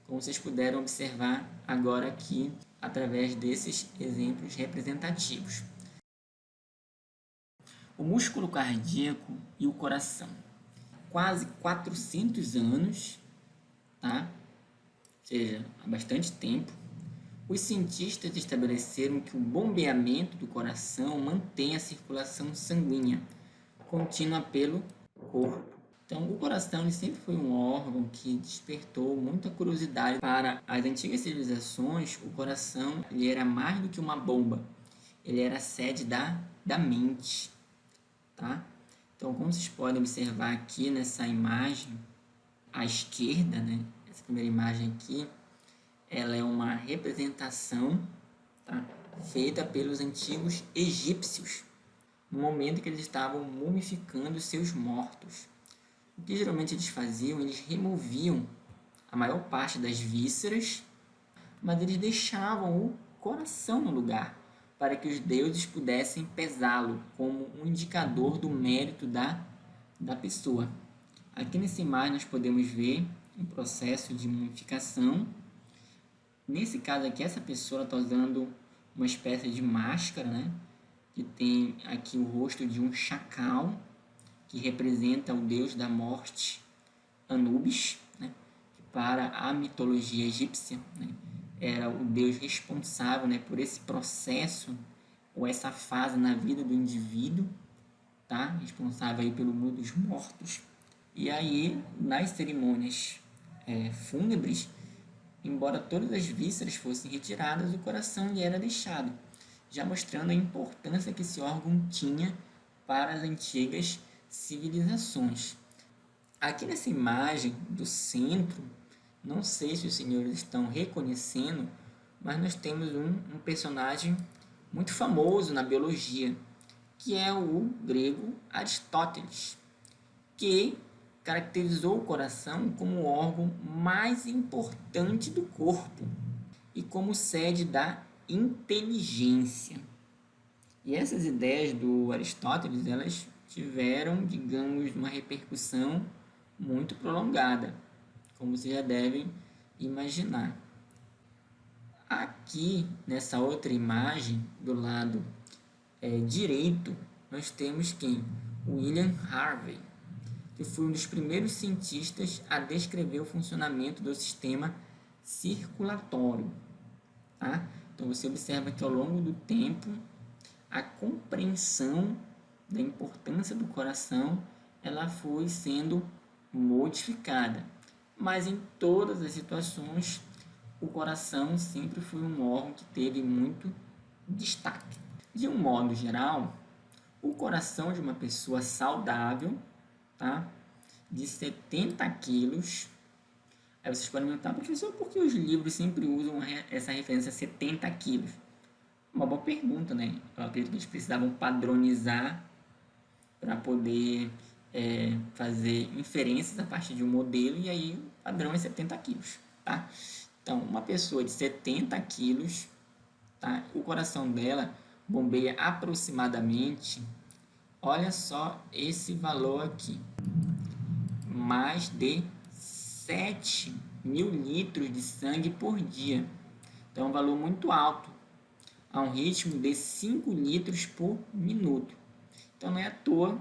como vocês puderam observar agora aqui através desses exemplos representativos. O músculo cardíaco e o coração. Quase 400 anos, tá? Ou seja, há bastante tempo, os cientistas estabeleceram que o bombeamento do coração mantém a circulação sanguínea contínua pelo corpo. Então, o coração ele sempre foi um órgão que despertou muita curiosidade para as antigas civilizações. O coração ele era mais do que uma bomba, ele era a sede da mente, tá? Então, como vocês podem observar aqui nessa imagem à esquerda, né? Essa primeira imagem aqui, ela é uma representação, tá? Feita pelos antigos egípcios, no momento que eles estavam mumificando seus mortos. O que geralmente eles faziam? Eles removiam a maior parte das vísceras, mas eles deixavam o coração no lugar, para que os deuses pudessem pesá-lo como um indicador do mérito da pessoa. Aqui nessa imagem nós podemos ver um processo de mumificação. Nesse caso aqui, essa pessoa está usando uma espécie de máscara, né? Que tem aqui o rosto de um chacal, que representa o deus da morte, Anubis, né? Que para a mitologia egípcia, né? Era o deus responsável, né? Por esse processo ou essa fase na vida do indivíduo, tá? Responsável aí pelo mundo dos mortos. E aí, nas cerimônias fúnebres, embora todas as vísceras fossem retiradas, o coração lhe era deixado, já mostrando a importância que esse órgão tinha para as antigas civilizações. Aqui nessa imagem do centro, não sei se os senhores estão reconhecendo, mas nós temos um personagem muito famoso na biologia, que é o grego Aristóteles, que caracterizou o coração como o órgão mais importante do corpo e como sede da inteligência. E essas ideias do Aristóteles, elas tiveram, digamos, uma repercussão muito prolongada, como vocês já devem imaginar. Aqui, nessa outra imagem, do lado direito, nós temos quem? William Harvey, que foi um dos primeiros cientistas a descrever o funcionamento do sistema circulatório. Tá? Então, você observa que ao longo do tempo, a compreensão da importância do coração ela foi sendo modificada. Mas em todas as situações, o coração sempre foi um órgão que teve muito destaque. De um modo geral, o coração de uma pessoa saudável, tá? De 70 quilos. Aí vocês podem perguntar, professor, por que os livros sempre usam essa referência a 70 quilos? Uma boa pergunta, né? Eu acredito que eles precisavam padronizar para poder fazer inferências a partir de um modelo, e aí o padrão é 70 quilos, tá? Então, uma pessoa de 70 quilos, tá? O coração dela bombeia aproximadamente, olha só esse valor aqui, mais de 7.000 litros de sangue por dia. Então é um valor muito alto, a um ritmo de 5 litros por minuto. Então não é à toa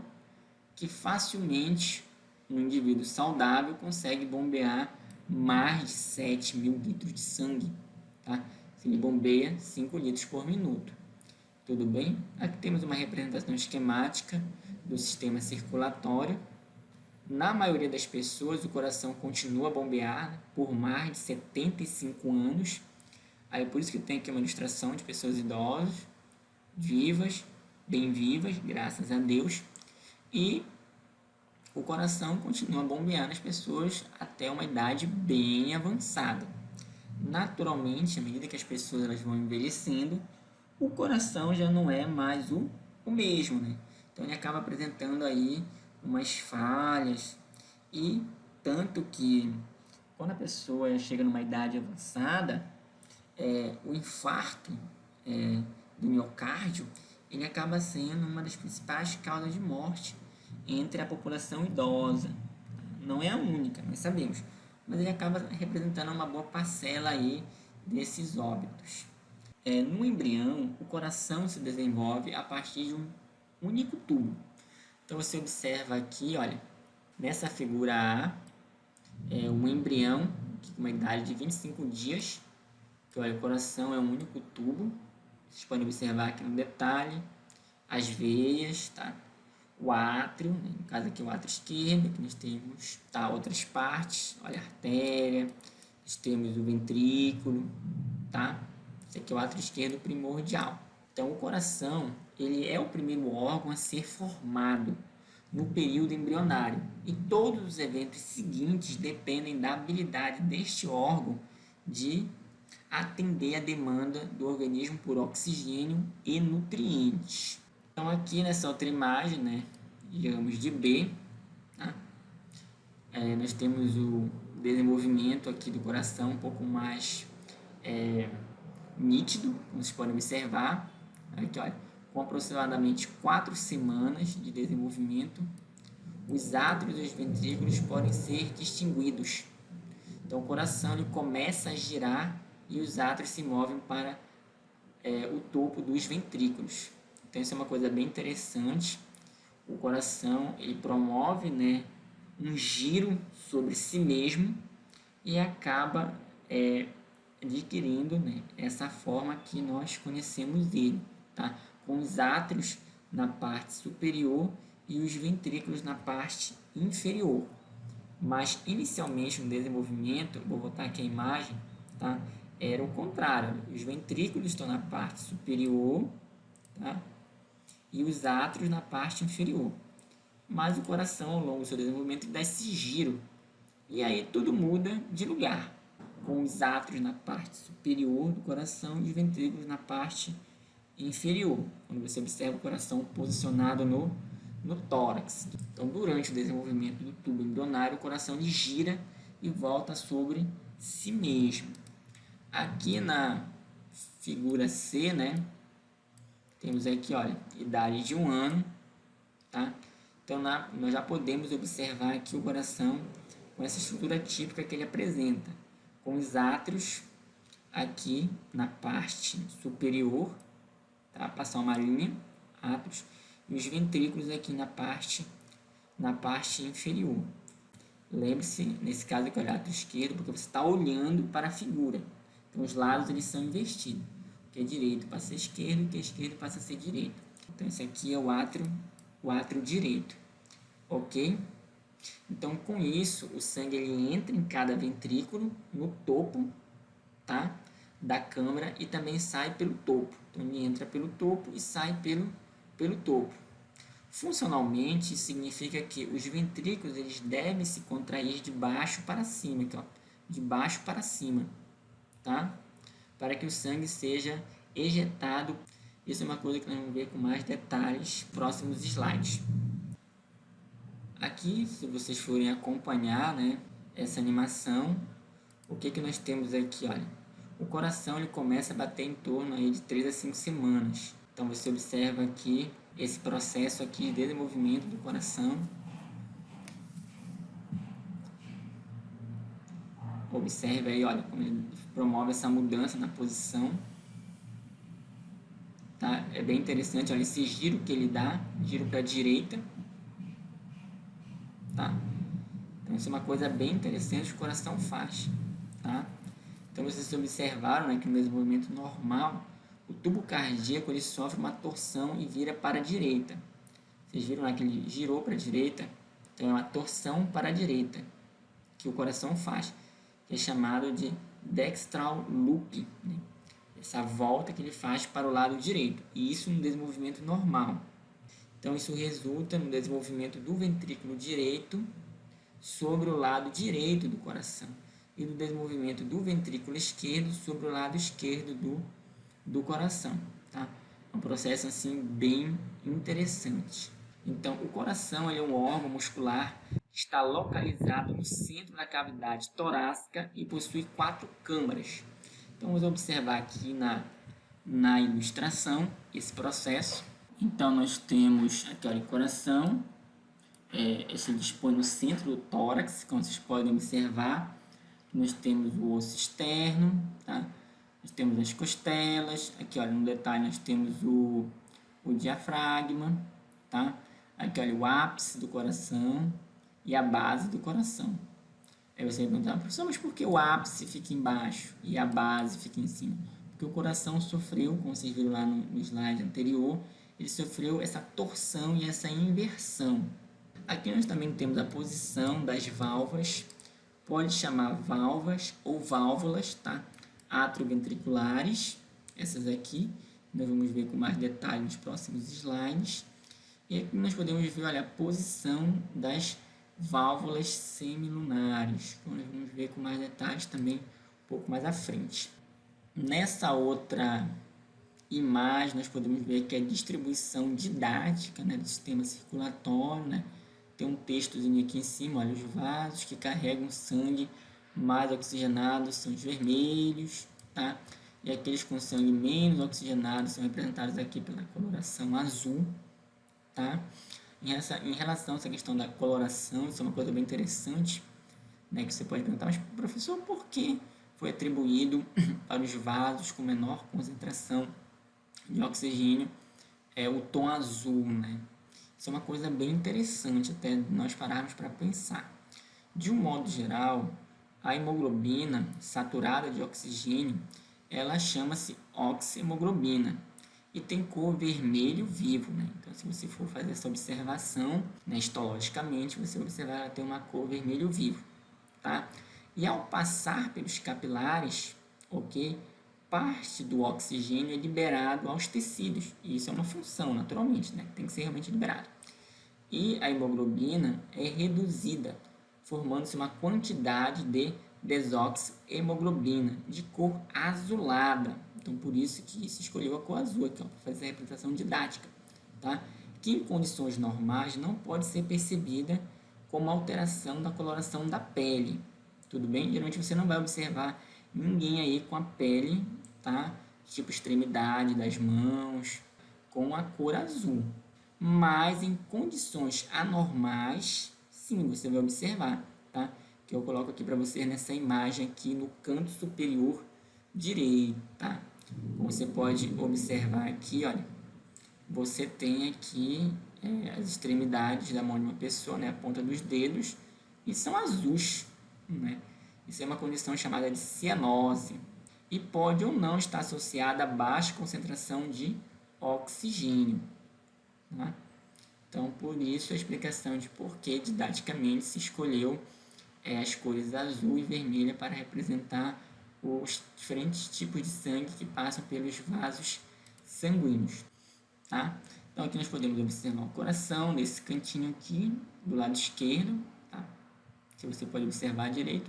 que facilmente um indivíduo saudável consegue bombear mais de 7.000 litros de sangue, tá? Se ele bombeia 5 litros por minuto. Tudo bem? Aqui temos uma representação esquemática do sistema circulatório. Na maioria das pessoas, o coração continua a bombear por mais de 75 anos. Aí por isso que tem aqui uma ilustração de pessoas idosas, vivas, bem vivas, graças a Deus. E o coração continua a bombear nas pessoas até uma idade bem avançada. Naturalmente, à medida que as pessoas elas vão envelhecendo, o coração já não é mais o mesmo, né? Então ele acaba apresentando aí umas falhas, e tanto que quando a pessoa chega numa idade avançada, o infarto do miocárdio, ele acaba sendo uma das principais causas de morte entre a população idosa. Não é a única, nós sabemos, mas ele acaba representando uma boa parcela aí desses óbitos. No embrião, o coração se desenvolve a partir de um único tubo. Então você observa aqui, olha, nessa figura A, um embrião com uma idade de 25 dias. Então, olha, o coração é um único tubo. Vocês podem observar aqui no detalhe as veias, tá? O átrio, né? No caso aqui o átrio esquerdo, aqui nós temos outras partes, olha a artéria, nós temos o ventrículo, tá? Esse aqui é o átrio esquerdo primordial. Então o coração, ele é o primeiro órgão a ser formado no período embrionário e todos os eventos seguintes dependem da habilidade deste órgão de atender a demanda do organismo por oxigênio e nutrientes. Então aqui nessa outra imagem, né, digamos de B, tá? Nós temos o desenvolvimento aqui do coração um pouco mais nítido, como vocês podem observar. Aqui, olha, com aproximadamente 4 semanas de desenvolvimento, os átrios e os ventrículos podem ser distinguidos. Então o coração ele começa a girar e os átrios se movem para o topo dos ventrículos. Então isso é uma coisa bem interessante. O coração ele promove, né, um giro sobre si mesmo e acaba adquirindo, né, essa forma que nós conhecemos ele, tá? Com os átrios na parte superior e os ventrículos na parte inferior. Mas inicialmente no desenvolvimento, vou botar aqui a imagem, tá? Era o contrário, os ventrículos estão na parte superior, tá? E os átrios na parte inferior. Mas o coração, ao longo do seu desenvolvimento, dá esse giro. E aí tudo muda de lugar, com os átrios na parte superior do coração e os ventrículos na parte inferior, quando você observa o coração posicionado no tórax. Então, durante o desenvolvimento do tubo embrionário, o coração ele gira e volta sobre si mesmo. Aqui na figura C, né, temos aqui, olha, idade de 1 ano, tá? Então, nós já podemos observar aqui o coração com essa estrutura típica que ele apresenta, com os átrios aqui na parte superior, tá? Passar uma linha, átrios, e os ventrículos aqui na parte inferior. Lembre-se, nesse caso aqui, olhar para o esquerdo, porque você está olhando para a figura. Então, os lados eles são invertidos. O que é direito passa a ser esquerdo, o que é esquerdo passa a ser direito. Então, esse aqui é o átrio direito. Ok? Então, com isso, o sangue ele entra em cada ventrículo, no topo, tá? Da câmara e também sai pelo topo. Então, ele entra pelo topo e sai pelo topo. Funcionalmente, significa que os ventrículos eles devem se contrair de baixo para cima, aqui, ó, de baixo para cima, tá? Para que o sangue seja ejetado. Isso é uma coisa que nós vamos ver com mais detalhes próximos slides. Aqui, se vocês forem acompanhar, né, essa animação, o que nós temos aqui? Olha, o coração ele começa a bater em torno aí de 3 a 5 semanas. Então, você observa aqui esse processo aqui de desenvolvimento do coração. Observe aí, olha, como ele promove essa mudança na posição. Tá? É bem interessante, olha, esse giro que ele dá, giro para a direita. Tá? Então, isso é uma coisa bem interessante que o coração faz. Tá? Então, vocês observaram, né, que no desenvolvimento normal, o tubo cardíaco ele sofre uma torção e vira para a direita. Vocês viram lá que ele girou para a direita? Então, é uma torção para a direita que o coração faz, que é chamado de dextral loop, né? Essa volta que ele faz para o lado direito, e isso no desenvolvimento normal. Então, isso resulta no desenvolvimento do ventrículo direito sobre o lado direito do coração e no desenvolvimento do ventrículo esquerdo sobre o lado esquerdo do coração, tá? É um processo assim bem interessante. Então, o coração ele é um órgão muscular que está localizado no centro da cavidade torácica e possui 4 câmaras. Então, vamos observar aqui na ilustração esse processo. Então, nós temos aqui, olha, o coração, se dispõe no centro do tórax, como vocês podem observar. Nós temos o osso externo, tá? Nós temos as costelas, aqui, olha, no detalhe nós temos o diafragma, tá? Aqui, olha, o ápice do coração e a base do coração. Aí você vai perguntar, professor, mas por que o ápice fica embaixo e a base fica em cima? Porque o coração sofreu, como vocês viram lá no slide anterior, ele sofreu essa torção e essa inversão. Aqui nós também temos a posição das válvulas, pode chamar valvas ou válvulas, tá? Atrioventriculares, essas aqui, nós vamos ver com mais detalhe nos próximos slides. E aqui nós podemos ver, olha, a posição das válvulas semilunares. Então, nós vamos ver com mais detalhes também um pouco mais à frente. Nessa outra imagem, nós podemos ver que a distribuição didática, né, do sistema circulatório, né? Tem um textozinho aqui em cima, olha, os vasos que carregam sangue mais oxigenado são os vermelhos, tá? E aqueles com sangue menos oxigenado são representados aqui pela coloração azul, tá? Em relação a essa questão da coloração, isso é uma coisa bem interessante, né? Que você pode perguntar, mas professor, por que foi atribuído para os vasos com menor concentração de oxigênio o tom azul, né? Isso é uma coisa bem interessante até nós pararmos para pensar. De um modo geral, a hemoglobina saturada de oxigênio, ela chama-se oxihemoglobina e tem cor vermelho vivo, né? Então, se você for fazer essa observação, né, histologicamente, você vai observar ela ter uma cor vermelho vivo, tá? E ao passar pelos capilares, ok? Parte do oxigênio é liberado aos tecidos, e isso é uma função, naturalmente, né? Tem que ser realmente liberado. E a hemoglobina é reduzida, formando-se uma quantidade de desoxihemoglobina de cor azulada. Então, por isso que se escolheu a cor azul aqui, para fazer a representação didática, tá? Que em condições normais não pode ser percebida como alteração da coloração da pele. Tudo bem? Geralmente você não vai observar ninguém aí com a pele, tá? Tipo extremidade das mãos, com a cor azul. Mas em condições anormais, sim, você vai observar, tá? Que eu coloco aqui para você nessa imagem aqui no canto superior direito, tá? Como você pode observar aqui, olha, você tem aqui as extremidades da mão de uma pessoa, né? A ponta dos dedos, e são azuis, né? Isso é uma condição chamada de cianose e pode ou não estar associada a baixa concentração de oxigênio. Tá? Então, por isso a explicação de por que didaticamente se escolheu as cores azul e vermelha para representar os diferentes tipos de sangue que passam pelos vasos sanguíneos. Tá? Então, aqui nós podemos observar o coração nesse cantinho aqui, do lado esquerdo, tá? Que você pode observar à direita.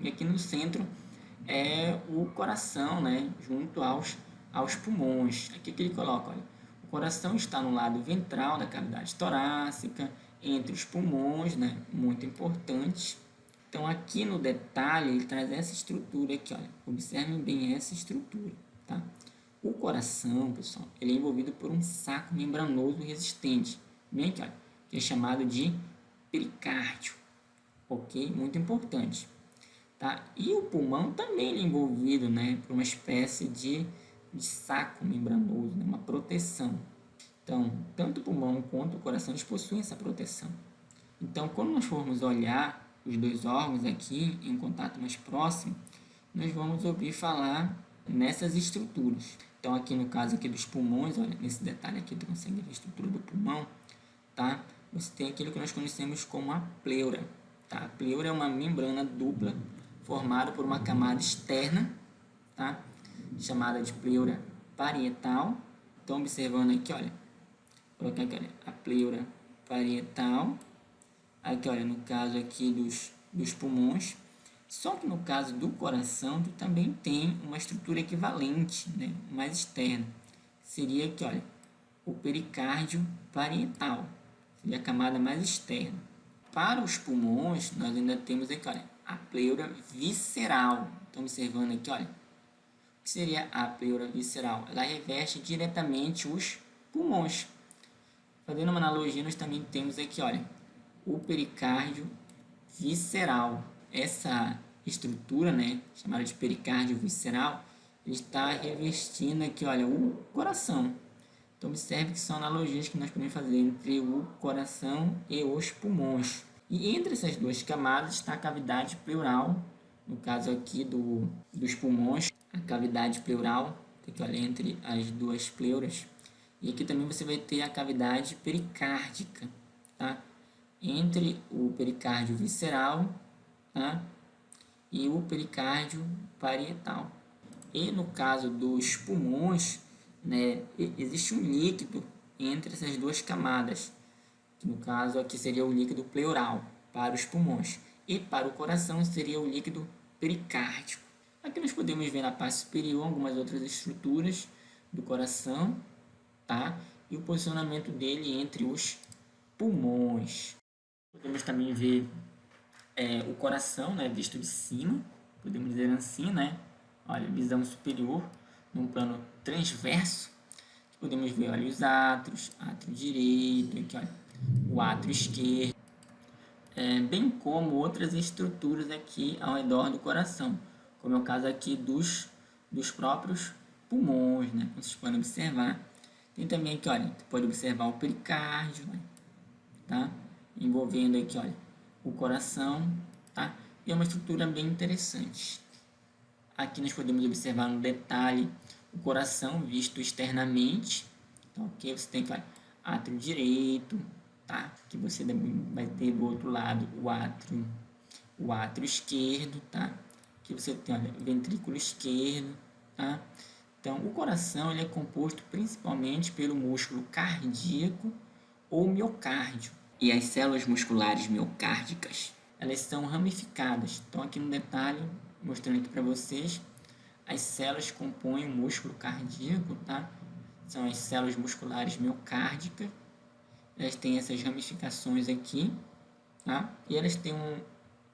E aqui no centro é o coração, né? Junto aos pulmões. Aqui que ele coloca, olha, o coração está no lado ventral da cavidade torácica, entre os pulmões, né? Muito importante. Então, aqui no detalhe, ele traz essa estrutura aqui, olha. Observem bem essa estrutura, tá? O coração, pessoal, ele é envolvido por um saco membranoso resistente, bem aqui, olha, que é chamado de pericárdio, ok? Muito importante, tá? E o pulmão também é envolvido, né, por uma espécie de saco membranoso, né, uma proteção. Então, tanto o pulmão quanto o coração, eles possuem essa proteção. Então, quando nós formos olhar os dois órgãos aqui em contato mais próximo, nós vamos ouvir falar nessas estruturas. Então, aqui no caso aqui dos pulmões, olha, nesse detalhe aqui, tu consegue ver a estrutura do pulmão, tá? Você tem aquilo que nós conhecemos como a pleura, tá? A pleura é uma membrana dupla formada por uma camada externa, tá? Chamada de pleura parietal. Então, observando aqui, olha, vou colocar aqui, olha, a pleura parietal. Aqui, olha, no caso aqui dos pulmões. Só que no caso do coração, tu também tem uma estrutura equivalente, né, mais externa. Seria aqui, olha, o pericárdio parietal. Seria a camada mais externa. Para os pulmões, nós ainda temos aqui, olha, a pleura visceral. Então, observando aqui, olha, que seria a pleura visceral? Ela reveste diretamente os pulmões. Fazendo uma analogia, nós também temos aqui, olha, o pericárdio visceral. Essa estrutura, né, chamada de pericárdio visceral, ele está revestindo aqui, olha, o coração. Então, observe que são analogias que nós podemos fazer entre o coração e os pulmões. E entre essas duas camadas está a cavidade pleural, no caso aqui dos pulmões, a cavidade pleural, que olha entre as duas pleuras. E aqui também você vai ter a cavidade pericárdica, tá? Entre o pericárdio visceral, tá? E o pericárdio parietal. E no caso dos pulmões, né, existe um líquido entre essas duas camadas, que no caso aqui seria o líquido pleural para os pulmões, e para o coração seria o líquido pericárdico. Aqui nós podemos ver na parte superior algumas outras estruturas do coração, tá? E o posicionamento dele entre os pulmões. Podemos também ver o coração, né, visto de cima, podemos dizer assim, né? Olha, visão superior, num plano transverso. Podemos ver, olha, os átrios, átrio direito, aqui, olha, o átrio esquerdo, bem como outras estruturas aqui ao redor do coração, como é o caso aqui dos próprios pulmões, né? Como vocês podem observar. Tem também aqui, olha, você pode observar o pericárdio, né? Tá? Envolvendo aqui, olha, o coração, tá? E é uma estrutura bem interessante. Aqui nós podemos observar no detalhe o coração visto externamente. Então, aqui você tem, olha, átrio direito, tá? Que você vai ter do outro lado o átrio esquerdo, tá? Que você tem, olha, ventrículo esquerdo, tá? Então, o coração ele é composto principalmente pelo músculo cardíaco ou miocárdio. E as células musculares miocárdicas, elas são ramificadas. Então, aqui no detalhe, mostrando aqui para vocês, as células que compõem o músculo cardíaco, tá? São as células musculares miocárdicas. Elas têm essas ramificações aqui, tá? E elas têm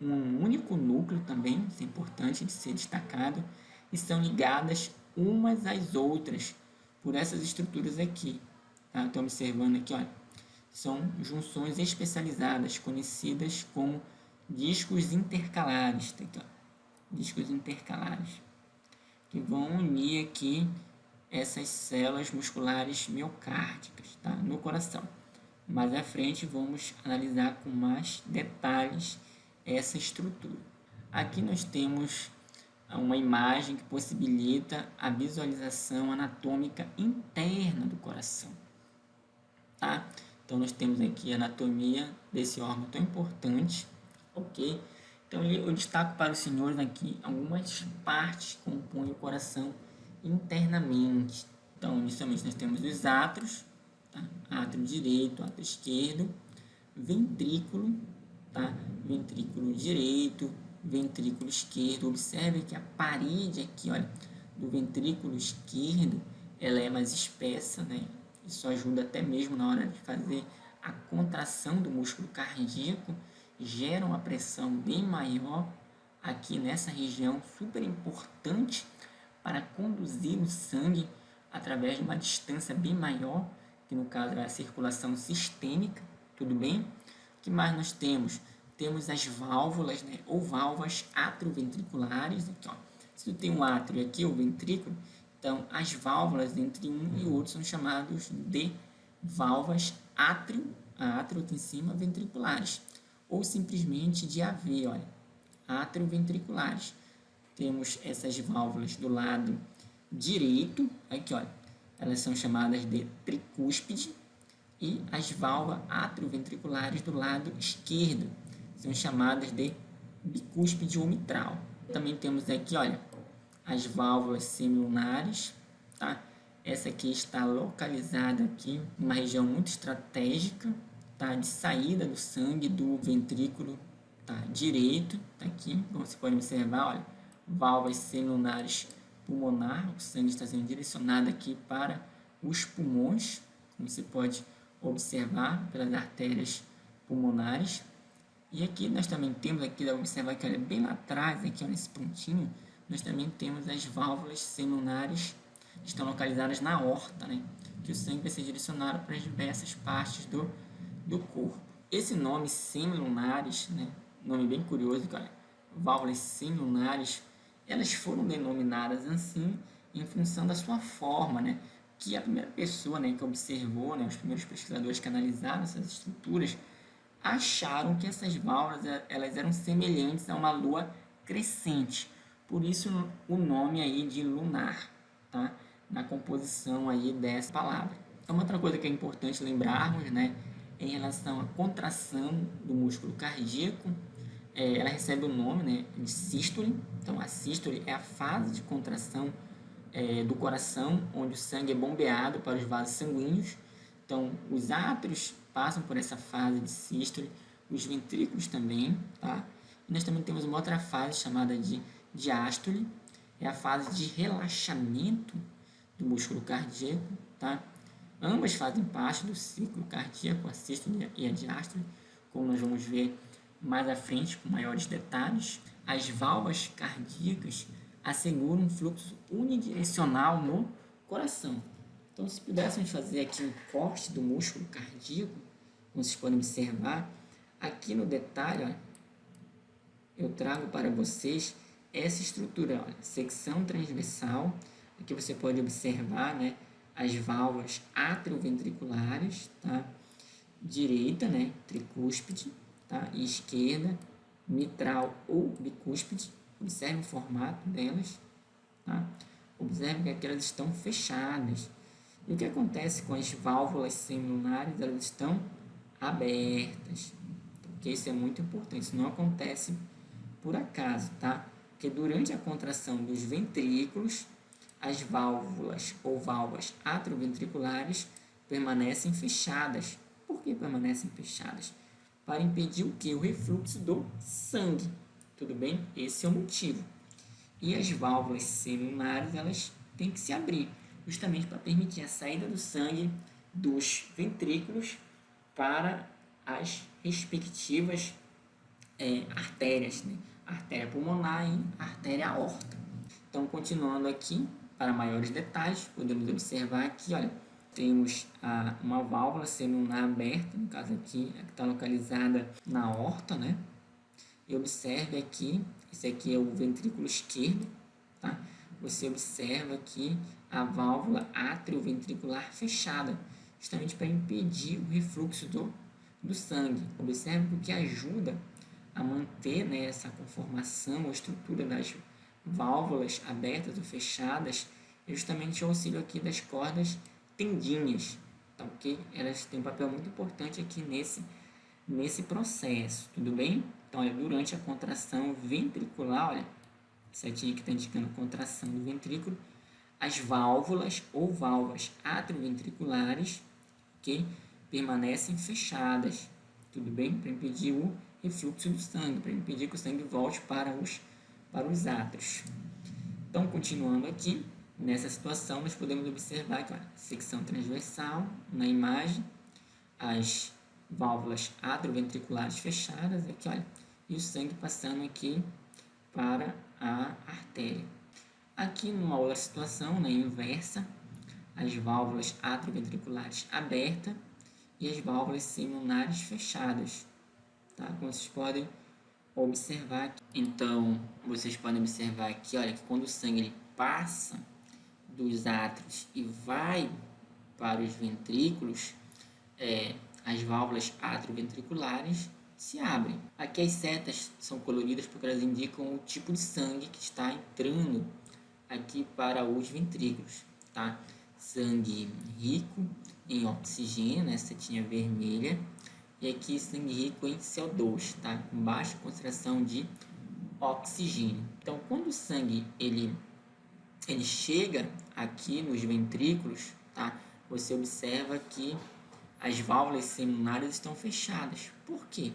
um único núcleo também, isso é importante de ser destacado, e são ligadas umas às outras por essas estruturas aqui, tá? Estou observando aqui, olha, são junções especializadas, conhecidas como discos intercalares, tá aqui, ó, discos intercalares, que vão unir aqui essas células musculares miocárdicas, tá? No coração. Mais à frente vamos analisar com mais detalhes essa estrutura. Aqui nós temos uma imagem que possibilita a visualização anatômica interna do coração, tá? Então nós temos aqui a anatomia desse órgão tão importante, ok? Então eu destaco para os senhores aqui algumas partes que compõem o coração internamente. Então, inicialmente nós temos os átrios, tá? Átrio direito, átrio esquerdo, ventrículo, tá? Ventrículo direito, ventrículo esquerdo. Observe que a parede aqui, olha, do ventrículo esquerdo, ela é mais espessa, né? Isso ajuda até mesmo na hora de fazer a contração do músculo cardíaco, gera uma pressão bem maior aqui nessa região, super importante para conduzir o sangue através de uma distância bem maior, que no caso é a circulação sistêmica, tudo bem? O que mais nós temos? Temos as válvulas, né, ou válvulas atrioventriculares, aqui, ó. Se tu tem um átrio aqui, o ventrículo, então as válvulas entre um e outro são chamadas de válvulas átrio aqui em cima, ventriculares, ou simplesmente de AV, olha, atrioventriculares. Temos essas válvulas do lado direito, aqui, olha, elas são chamadas de tricúspide, e as válvulas atrioventriculares do lado esquerdo são chamadas de bicúspide ou mitral. Também temos aqui, olha, as válvulas semilunares, tá? Essa aqui está localizada aqui numa região muito estratégica, tá? De saída do sangue do ventrículo, tá? Direito, tá aqui, como você pode observar, olha, válvulas semilunares pulmonar, o sangue está sendo direcionado aqui para os pulmões, como você pode observar pelas artérias pulmonares. E aqui nós também temos, aqui dá para observar que, olha, bem lá atrás, aqui, olha, nesse pontinho, nós também temos as válvulas semilunares, que estão localizadas na aorta, né? Que o sangue vai ser direcionado para as diversas partes do corpo. Esse nome semilunares, né? Nome bem curioso, cara. Válvulas semilunares, elas foram denominadas assim em função da sua forma, né? Que a primeira pessoa, né, que observou, né, os primeiros pesquisadores que analisaram essas estruturas, acharam que essas válvulas elas eram semelhantes a uma lua crescente. Por isso o nome aí de lunar, tá? Na composição aí dessa palavra. Então, outra coisa que é importante lembrarmos, né, em relação à contração do músculo cardíaco, ela recebe o nome, né, de sístole. Então, a sístole é a fase de contração do coração, onde o sangue é bombeado para os vasos sanguíneos. Então, os átrios passam por essa fase de sístole, os ventrículos também, tá? E nós também temos uma outra fase chamada de diástole, é a fase de relaxamento do músculo cardíaco, tá? Ambas fazem parte do ciclo cardíaco, a sístole e a diástole, como nós vamos ver mais à frente com maiores detalhes. As válvulas cardíacas asseguram um fluxo unidirecional no coração. Então, se pudéssemos fazer aqui um corte do músculo cardíaco, como vocês podem observar, aqui no detalhe, ó, eu trago para vocês essa estrutura, olha, secção transversal. Aqui você pode observar, né, as válvulas atrioventriculares, tá? Direita, né, tricúspide, tá? E esquerda, mitral ou bicúspide. Observe o formato delas, tá? Observe que aqui elas estão fechadas. E o que acontece com as válvulas semilunares? Elas estão abertas, porque isso é muito importante. Isso não acontece por acaso, tá? Porque durante a contração dos ventrículos, as válvulas ou válvulas atrioventriculares permanecem fechadas. Por que permanecem fechadas? Para impedir o que? O refluxo do sangue. Tudo bem? Esse é o motivo. E as válvulas semilunares, elas têm que se abrir, justamente para permitir a saída do sangue dos ventrículos para as respectivas artérias, né? Artéria pulmonar e artéria aorta. Então, continuando aqui, para maiores detalhes, podemos observar aqui, olha, temos uma válvula semilunar aberta, no caso aqui, a que está localizada na aorta, né? E observe aqui, esse aqui é o ventrículo esquerdo, tá? Você observa aqui a válvula atrioventricular fechada, justamente para impedir o refluxo do sangue. Observe que ajuda a manter, né, essa conformação ou estrutura das válvulas abertas ou fechadas, é justamente o auxílio aqui das cordas tendinhas, tá, ok? Elas têm um papel muito importante aqui nesse processo, tudo bem? Então, olha, durante a contração ventricular, olha, a setinha aqui está indicando a contração do ventrículo, as válvulas ou válvulas atrioventriculares, ok, permanecem fechadas, tudo bem? Para impedir o refluxo do sangue, para impedir que o sangue volte para os átrios. Então, continuando aqui, nessa situação, nós podemos observar que, olha, secção transversal na imagem, as válvulas atrioventriculares fechadas, aqui, olha, e o sangue passando aqui para a artéria. Aqui, numa outra situação, na inversa, as válvulas atrioventriculares abertas e as válvulas semilunares fechadas, tá? Como vocês podem observar aqui. Então, vocês podem observar aqui, olha, que quando o sangue ele passa dos átrios e vai para os ventrículos, as válvulas atrioventriculares se abrem. Aqui as setas são coloridas porque elas indicam o tipo de sangue que está entrando aqui para os ventrículos, tá? Sangue rico em oxigênio, né? Setinha vermelha. E aqui sangue rico em CO2, tá? Com baixa concentração de oxigênio. Então, quando o sangue ele chega aqui nos ventrículos, tá? Você observa que as válvulas semilunares estão fechadas. Por quê?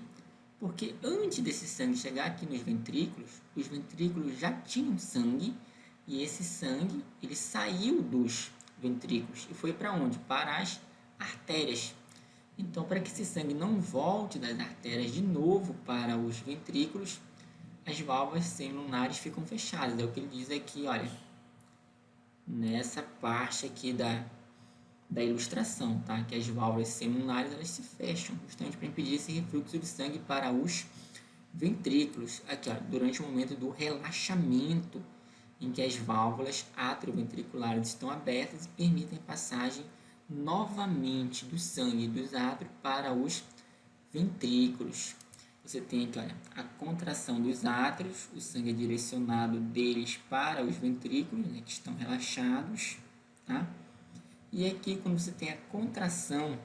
Porque antes desse sangue chegar aqui nos ventrículos, os ventrículos já tinham sangue e esse sangue ele saiu dos ventrículos e foi para onde? Para as artérias. Então, para que esse sangue não volte das artérias de novo para os ventrículos, as válvulas semilunares ficam fechadas. É o que ele diz aqui, olha, nessa parte aqui da ilustração, tá? Que as válvulas semilunares elas se fecham, justamente para impedir esse refluxo de sangue para os ventrículos, aqui, ó, durante o momento do relaxamento, em que as válvulas atrioventriculares estão abertas e permitem a passagem novamente do sangue dos átrios para os ventrículos. Você tem aqui, olha, a contração dos átrios, o sangue é direcionado deles para os ventrículos, né, que estão relaxados, tá? E aqui, quando você tem a contração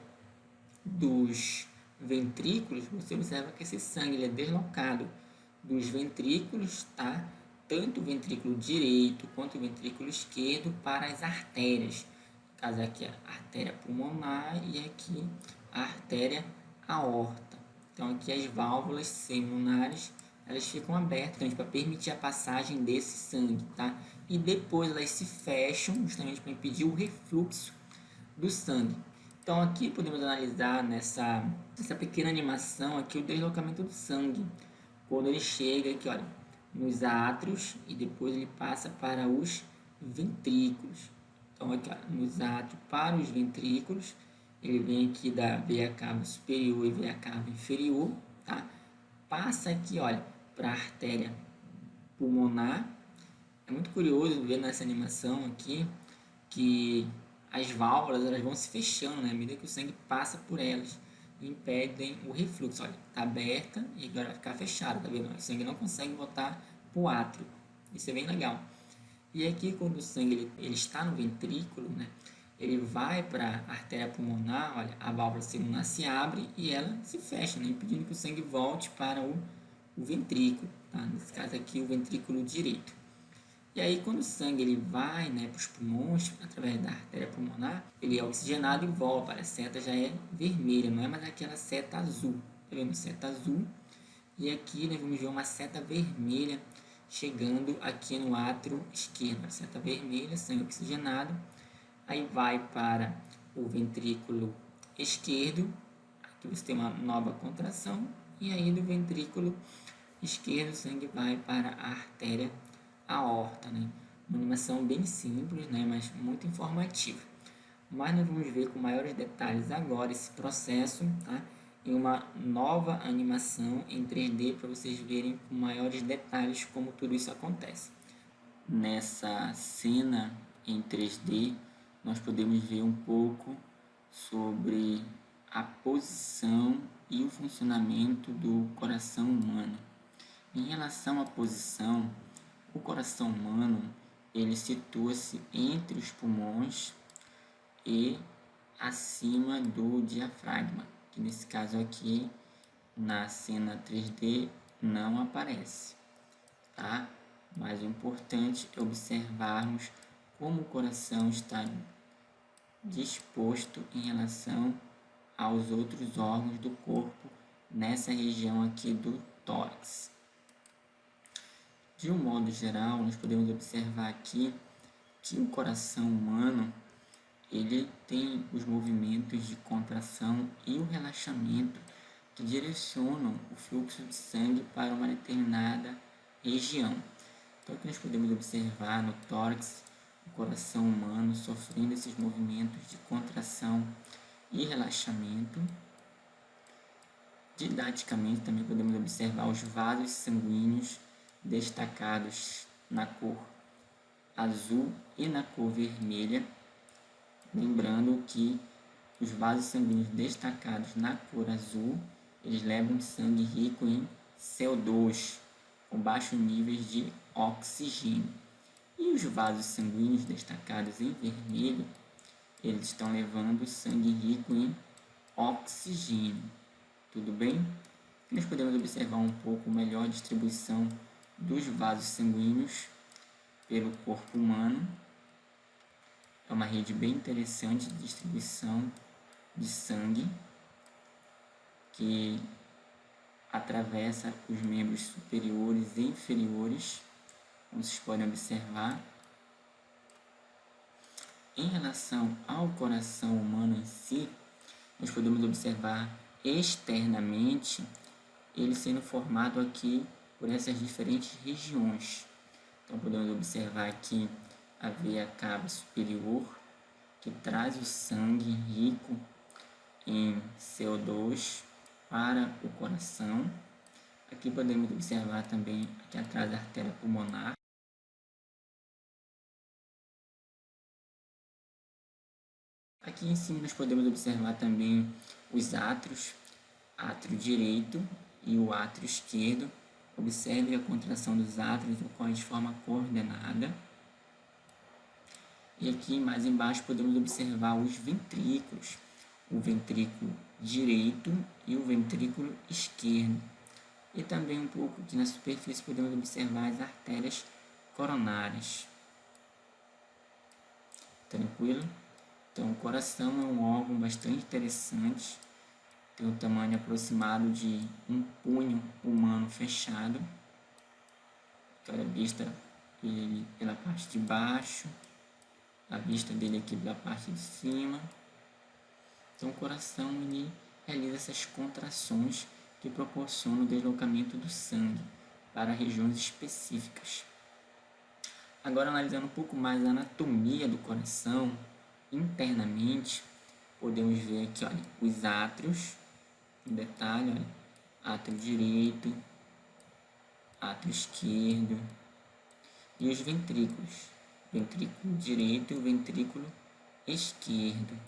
dos ventrículos, você observa que esse sangue ele é deslocado dos ventrículos, tá? Tanto o ventrículo direito quanto o ventrículo esquerdo para as artérias. No caso aqui a artéria pulmonar e aqui a artéria aorta. Então aqui as válvulas semilunares elas ficam abertas para permitir a passagem desse sangue, tá? E depois elas se fecham justamente para impedir o refluxo do sangue. Então aqui podemos analisar nessa pequena animação aqui o deslocamento do sangue. Quando ele chega aqui, olha, nos átrios e depois ele passa para os ventrículos. Então aqui, olha, nos átrios para os ventrículos, ele vem aqui da veia cava superior e veia cava inferior, tá? Passa aqui, olha, para a artéria pulmonar. É muito curioso ver nessa animação aqui que as válvulas elas vão se fechando, né, à medida que o sangue passa por elas e impedem o refluxo. Olha, está aberta e agora vai ficar fechada, tá vendo? O sangue não consegue voltar para o átrio. Isso é bem legal. E aqui, quando o sangue ele está no ventrículo, né, ele vai para a artéria pulmonar, olha, a válvula semilunar se abre e ela se fecha, né, impedindo que o sangue volte para o ventrículo, tá? Nesse caso aqui, o ventrículo direito. E aí, quando o sangue ele vai, né, para os pulmões, através da artéria pulmonar, ele é oxigenado e volta. A seta já é vermelha, não é mais aquela seta azul. Tá vendo? Seta azul. E aqui nós vamos ver uma seta vermelha chegando aqui no átrio esquerdo. A seta vermelha, sangue oxigenado. Aí vai para o ventrículo esquerdo. Aqui você tem uma nova contração. E aí do ventrículo esquerdo, o sangue vai para a artéria aorta, né? Uma animação bem simples, né? Mas muito informativa. Mas nós vamos ver com maiores detalhes agora esse processo, tá? Em uma nova animação em 3D para vocês verem com maiores detalhes como tudo isso acontece. Nessa cena em 3D, nós podemos ver um pouco sobre a posição e o funcionamento do coração humano. Em relação à posição, o coração humano ele situa-se entre os pulmões e acima do diafragma, que nesse caso aqui na cena 3D não aparece, tá? Mas o importante é observarmos como o coração está disposto em relação aos outros órgãos do corpo nessa região aqui do tórax. De um modo geral, nós podemos observar aqui que o coração humano ele tem os movimentos de contração e o relaxamento que direcionam o fluxo de sangue para uma determinada região. Então, aqui nós podemos observar no tórax o coração humano sofrendo esses movimentos de contração e relaxamento. Didaticamente, também podemos observar os vasos sanguíneos destacados na cor azul e na cor vermelha, lembrando que os vasos sanguíneos destacados na cor azul, eles levam sangue rico em CO2, com baixos níveis de oxigênio. E os vasos sanguíneos destacados em vermelho, eles estão levando sangue rico em oxigênio. Tudo bem? Nós podemos observar um pouco melhor a distribuição dos vasos sanguíneos pelo corpo humano. É uma rede bem interessante de distribuição de sangue que atravessa os membros superiores e inferiores, como vocês podem observar. Em relação ao coração humano em si, nós podemos observar externamente ele sendo formado aqui por essas diferentes regiões. Então podemos observar aqui a veia cava superior, que traz o sangue rico em CO2 para o coração. Aqui podemos observar também aqui atrás a artéria pulmonar. Aqui em cima nós podemos observar também os átrios, átrio direito e o átrio esquerdo. Observe a contração dos átrios ocorre de forma coordenada. E aqui mais embaixo podemos observar os ventrículos, o ventrículo direito e o ventrículo esquerdo. E também um pouco aqui na superfície podemos observar as artérias coronárias. Tranquilo? Então o coração é um órgão bastante interessante, tem um tamanho aproximado de um punho humano fechado, aquela vista ele pela parte de baixo, a vista dele aqui pela parte de cima. Então o coração ele realiza essas contrações que proporcionam o deslocamento do sangue para regiões específicas. Agora analisando um pouco mais a anatomia do coração, internamente, podemos ver aqui, olha, os átrios, em detalhe, olha, átrio direito, átrio esquerdo e os ventrículos, ventrículo direito e o ventrículo esquerdo.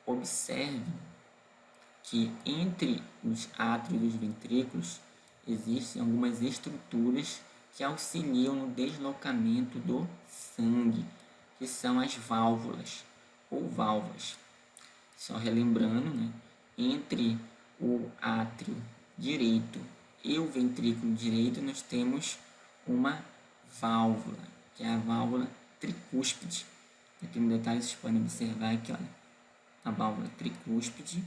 Observe que entre os átrios e os ventrículos existem algumas estruturas que auxiliam no deslocamento do sangue, que são as válvulas ou válvulas. Só relembrando, né, entre o átrio direito e o ventrículo direito nós temos uma válvula, que é a válvula tricúspide. Aqui no detalhe vocês podem observar aqui, olha, a válvula tricúspide.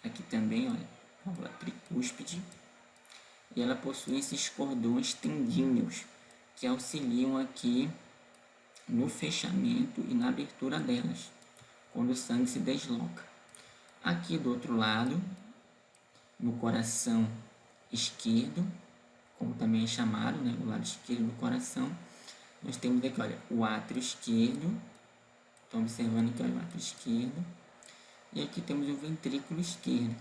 Aqui também, olha, a válvula tricúspide. E ela possui esses cordões tendíneos que auxiliam aqui no fechamento e na abertura delas, quando o sangue se desloca. Aqui do outro lado, no coração esquerdo, como também é chamado, né, o lado esquerdo do coração, nós temos aqui, olha, o átrio esquerdo. Estão observando aqui, olha, o átrio esquerdo. E aqui temos o ventrículo esquerdo.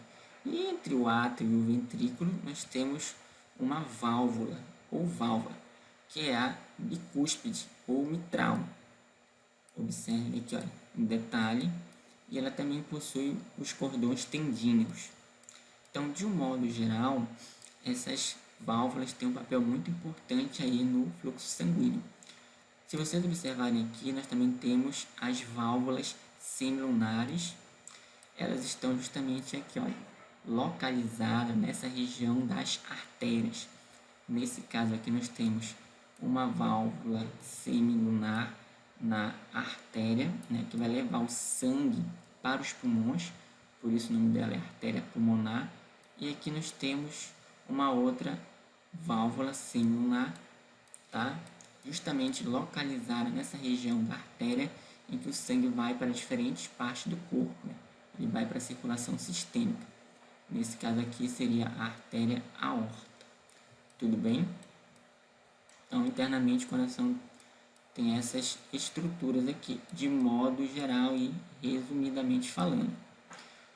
E entre o átrio e o ventrículo, nós temos uma válvula, ou válvula, que é a bicúspide, ou mitral. Observe aqui, olha, em detalhe. E ela também possui os cordões tendíneos. Então, de um modo geral, essas válvulas têm um papel muito importante aí no fluxo sanguíneo. Se vocês observarem aqui, nós também temos as válvulas semilunares. Elas estão justamente aqui, olha, localizadas nessa região das artérias. Nesse caso aqui nós temos uma válvula semilunar na artéria, né, que vai levar o sangue para os pulmões, por isso o nome dela é artéria pulmonar. E aqui nós temos uma outra válvula semilunar, tá? Justamente localizada nessa região da artéria, em que o sangue vai para diferentes partes do corpo, né? Ele vai para a circulação sistêmica. Nesse caso aqui seria a artéria aorta. Tudo bem? Então, internamente o coração tem essas estruturas aqui, de modo geral e resumidamente falando.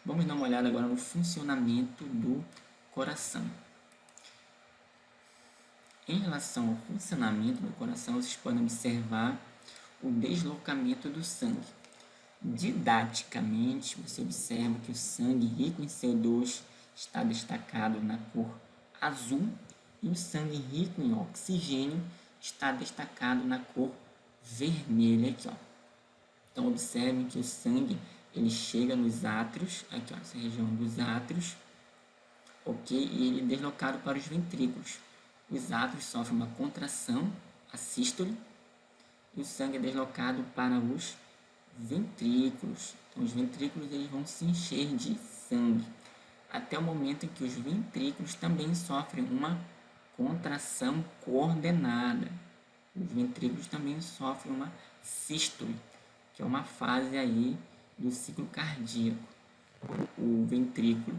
Vamos dar uma olhada agora no funcionamento do coração. Em relação ao funcionamento do coração, vocês podem observar o deslocamento do sangue. Didaticamente, você observa que o sangue rico em CO2 está destacado na cor azul e o sangue rico em oxigênio está destacado na cor vermelha aqui, ó. Então observe que o sangue ele chega nos átrios, aqui, ó, essa região dos átrios, ok? E ele é deslocado para os ventrículos. Os átrios sofrem uma contração, a sístole, e o sangue é deslocado para os ventrículos. Então os ventrículos eles vão se encher de sangue, até o momento em que os ventrículos também sofrem uma contração coordenada. Os ventrículos também sofrem uma sístole, que é uma fase aí do ciclo cardíaco. O ventrículo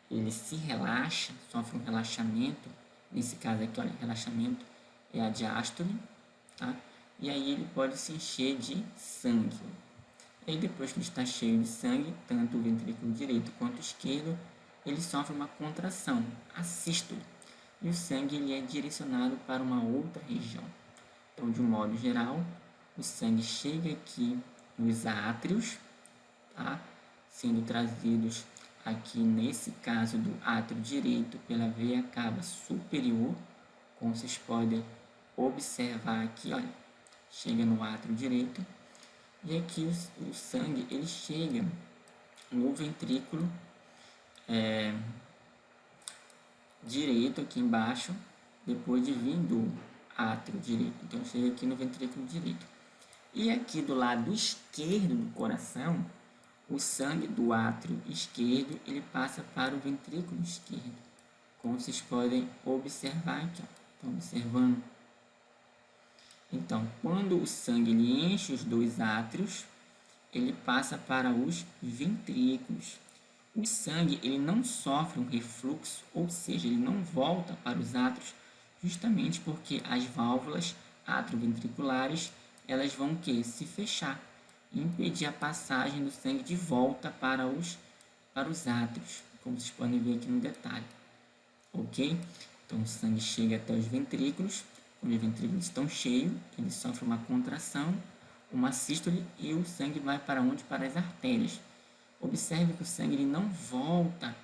ele se relaxa, sofre um relaxamento, Nesse caso aqui, olha, relaxamento é a diástole, tá? E aí ele pode se encher de sangue. E aí depois que ele está cheio de sangue, tanto o ventrículo direito quanto esquerdo, ele sofre uma contração, a sístole. E o sangue ele é direcionado para uma outra região. Então, de um modo geral, o sangue chega aqui nos átrios, tá? Sendo trazidos aqui nesse caso do átrio direito pela veia cava superior, como vocês podem observar aqui, olha, chega no átrio direito, e aqui o sangue ele chega no ventrículo direito aqui embaixo, depois de vir do átrio direito. Então chega aqui no ventrículo direito. E aqui do lado esquerdo do coração, o sangue do átrio esquerdo ele passa para o ventrículo esquerdo, como vocês podem observar aqui. Estão observando? Então, quando o sangue ele enche os dois átrios, ele passa para os ventrículos. O sangue ele não sofre um refluxo, ou seja, ele não volta para os átrios, justamente porque as válvulas atrioventriculares elas vão se fechar e impedir a passagem do sangue de volta para os átrios, como vocês podem ver aqui no detalhe. Ok? Então o sangue chega até os ventrículos, quando os ventrículos estão cheios, ele sofre uma contração, uma sístole e o sangue vai para onde? Para as artérias. Observe que o sangue ele não volta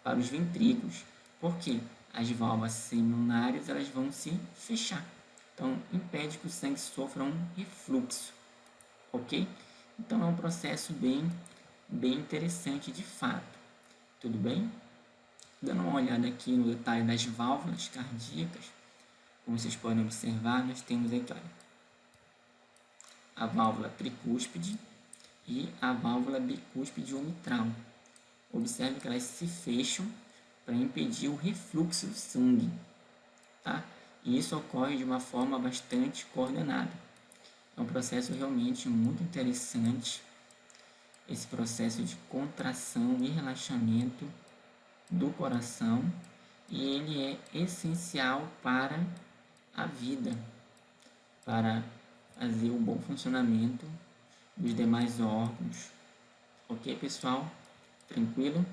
para os ventrículos, porque as válvulas seminares elas vão se fechar. Então, impede que o sangue sofra um refluxo, ok? Então, é um processo bem interessante de fato, tudo bem? Dando uma olhada aqui no detalhe das válvulas cardíacas, como vocês podem observar, nós temos aqui, olha, a válvula tricúspide e a válvula bicúspide ou mitral. Observe que elas se fecham para impedir o refluxo do sangue, tá? E isso ocorre de uma forma bastante coordenada. É um processo realmente muito interessante, esse processo de contração e relaxamento do coração, e ele é essencial para a vida, para fazer o bom funcionamento dos demais órgãos. Ok, pessoal? Tranquilo?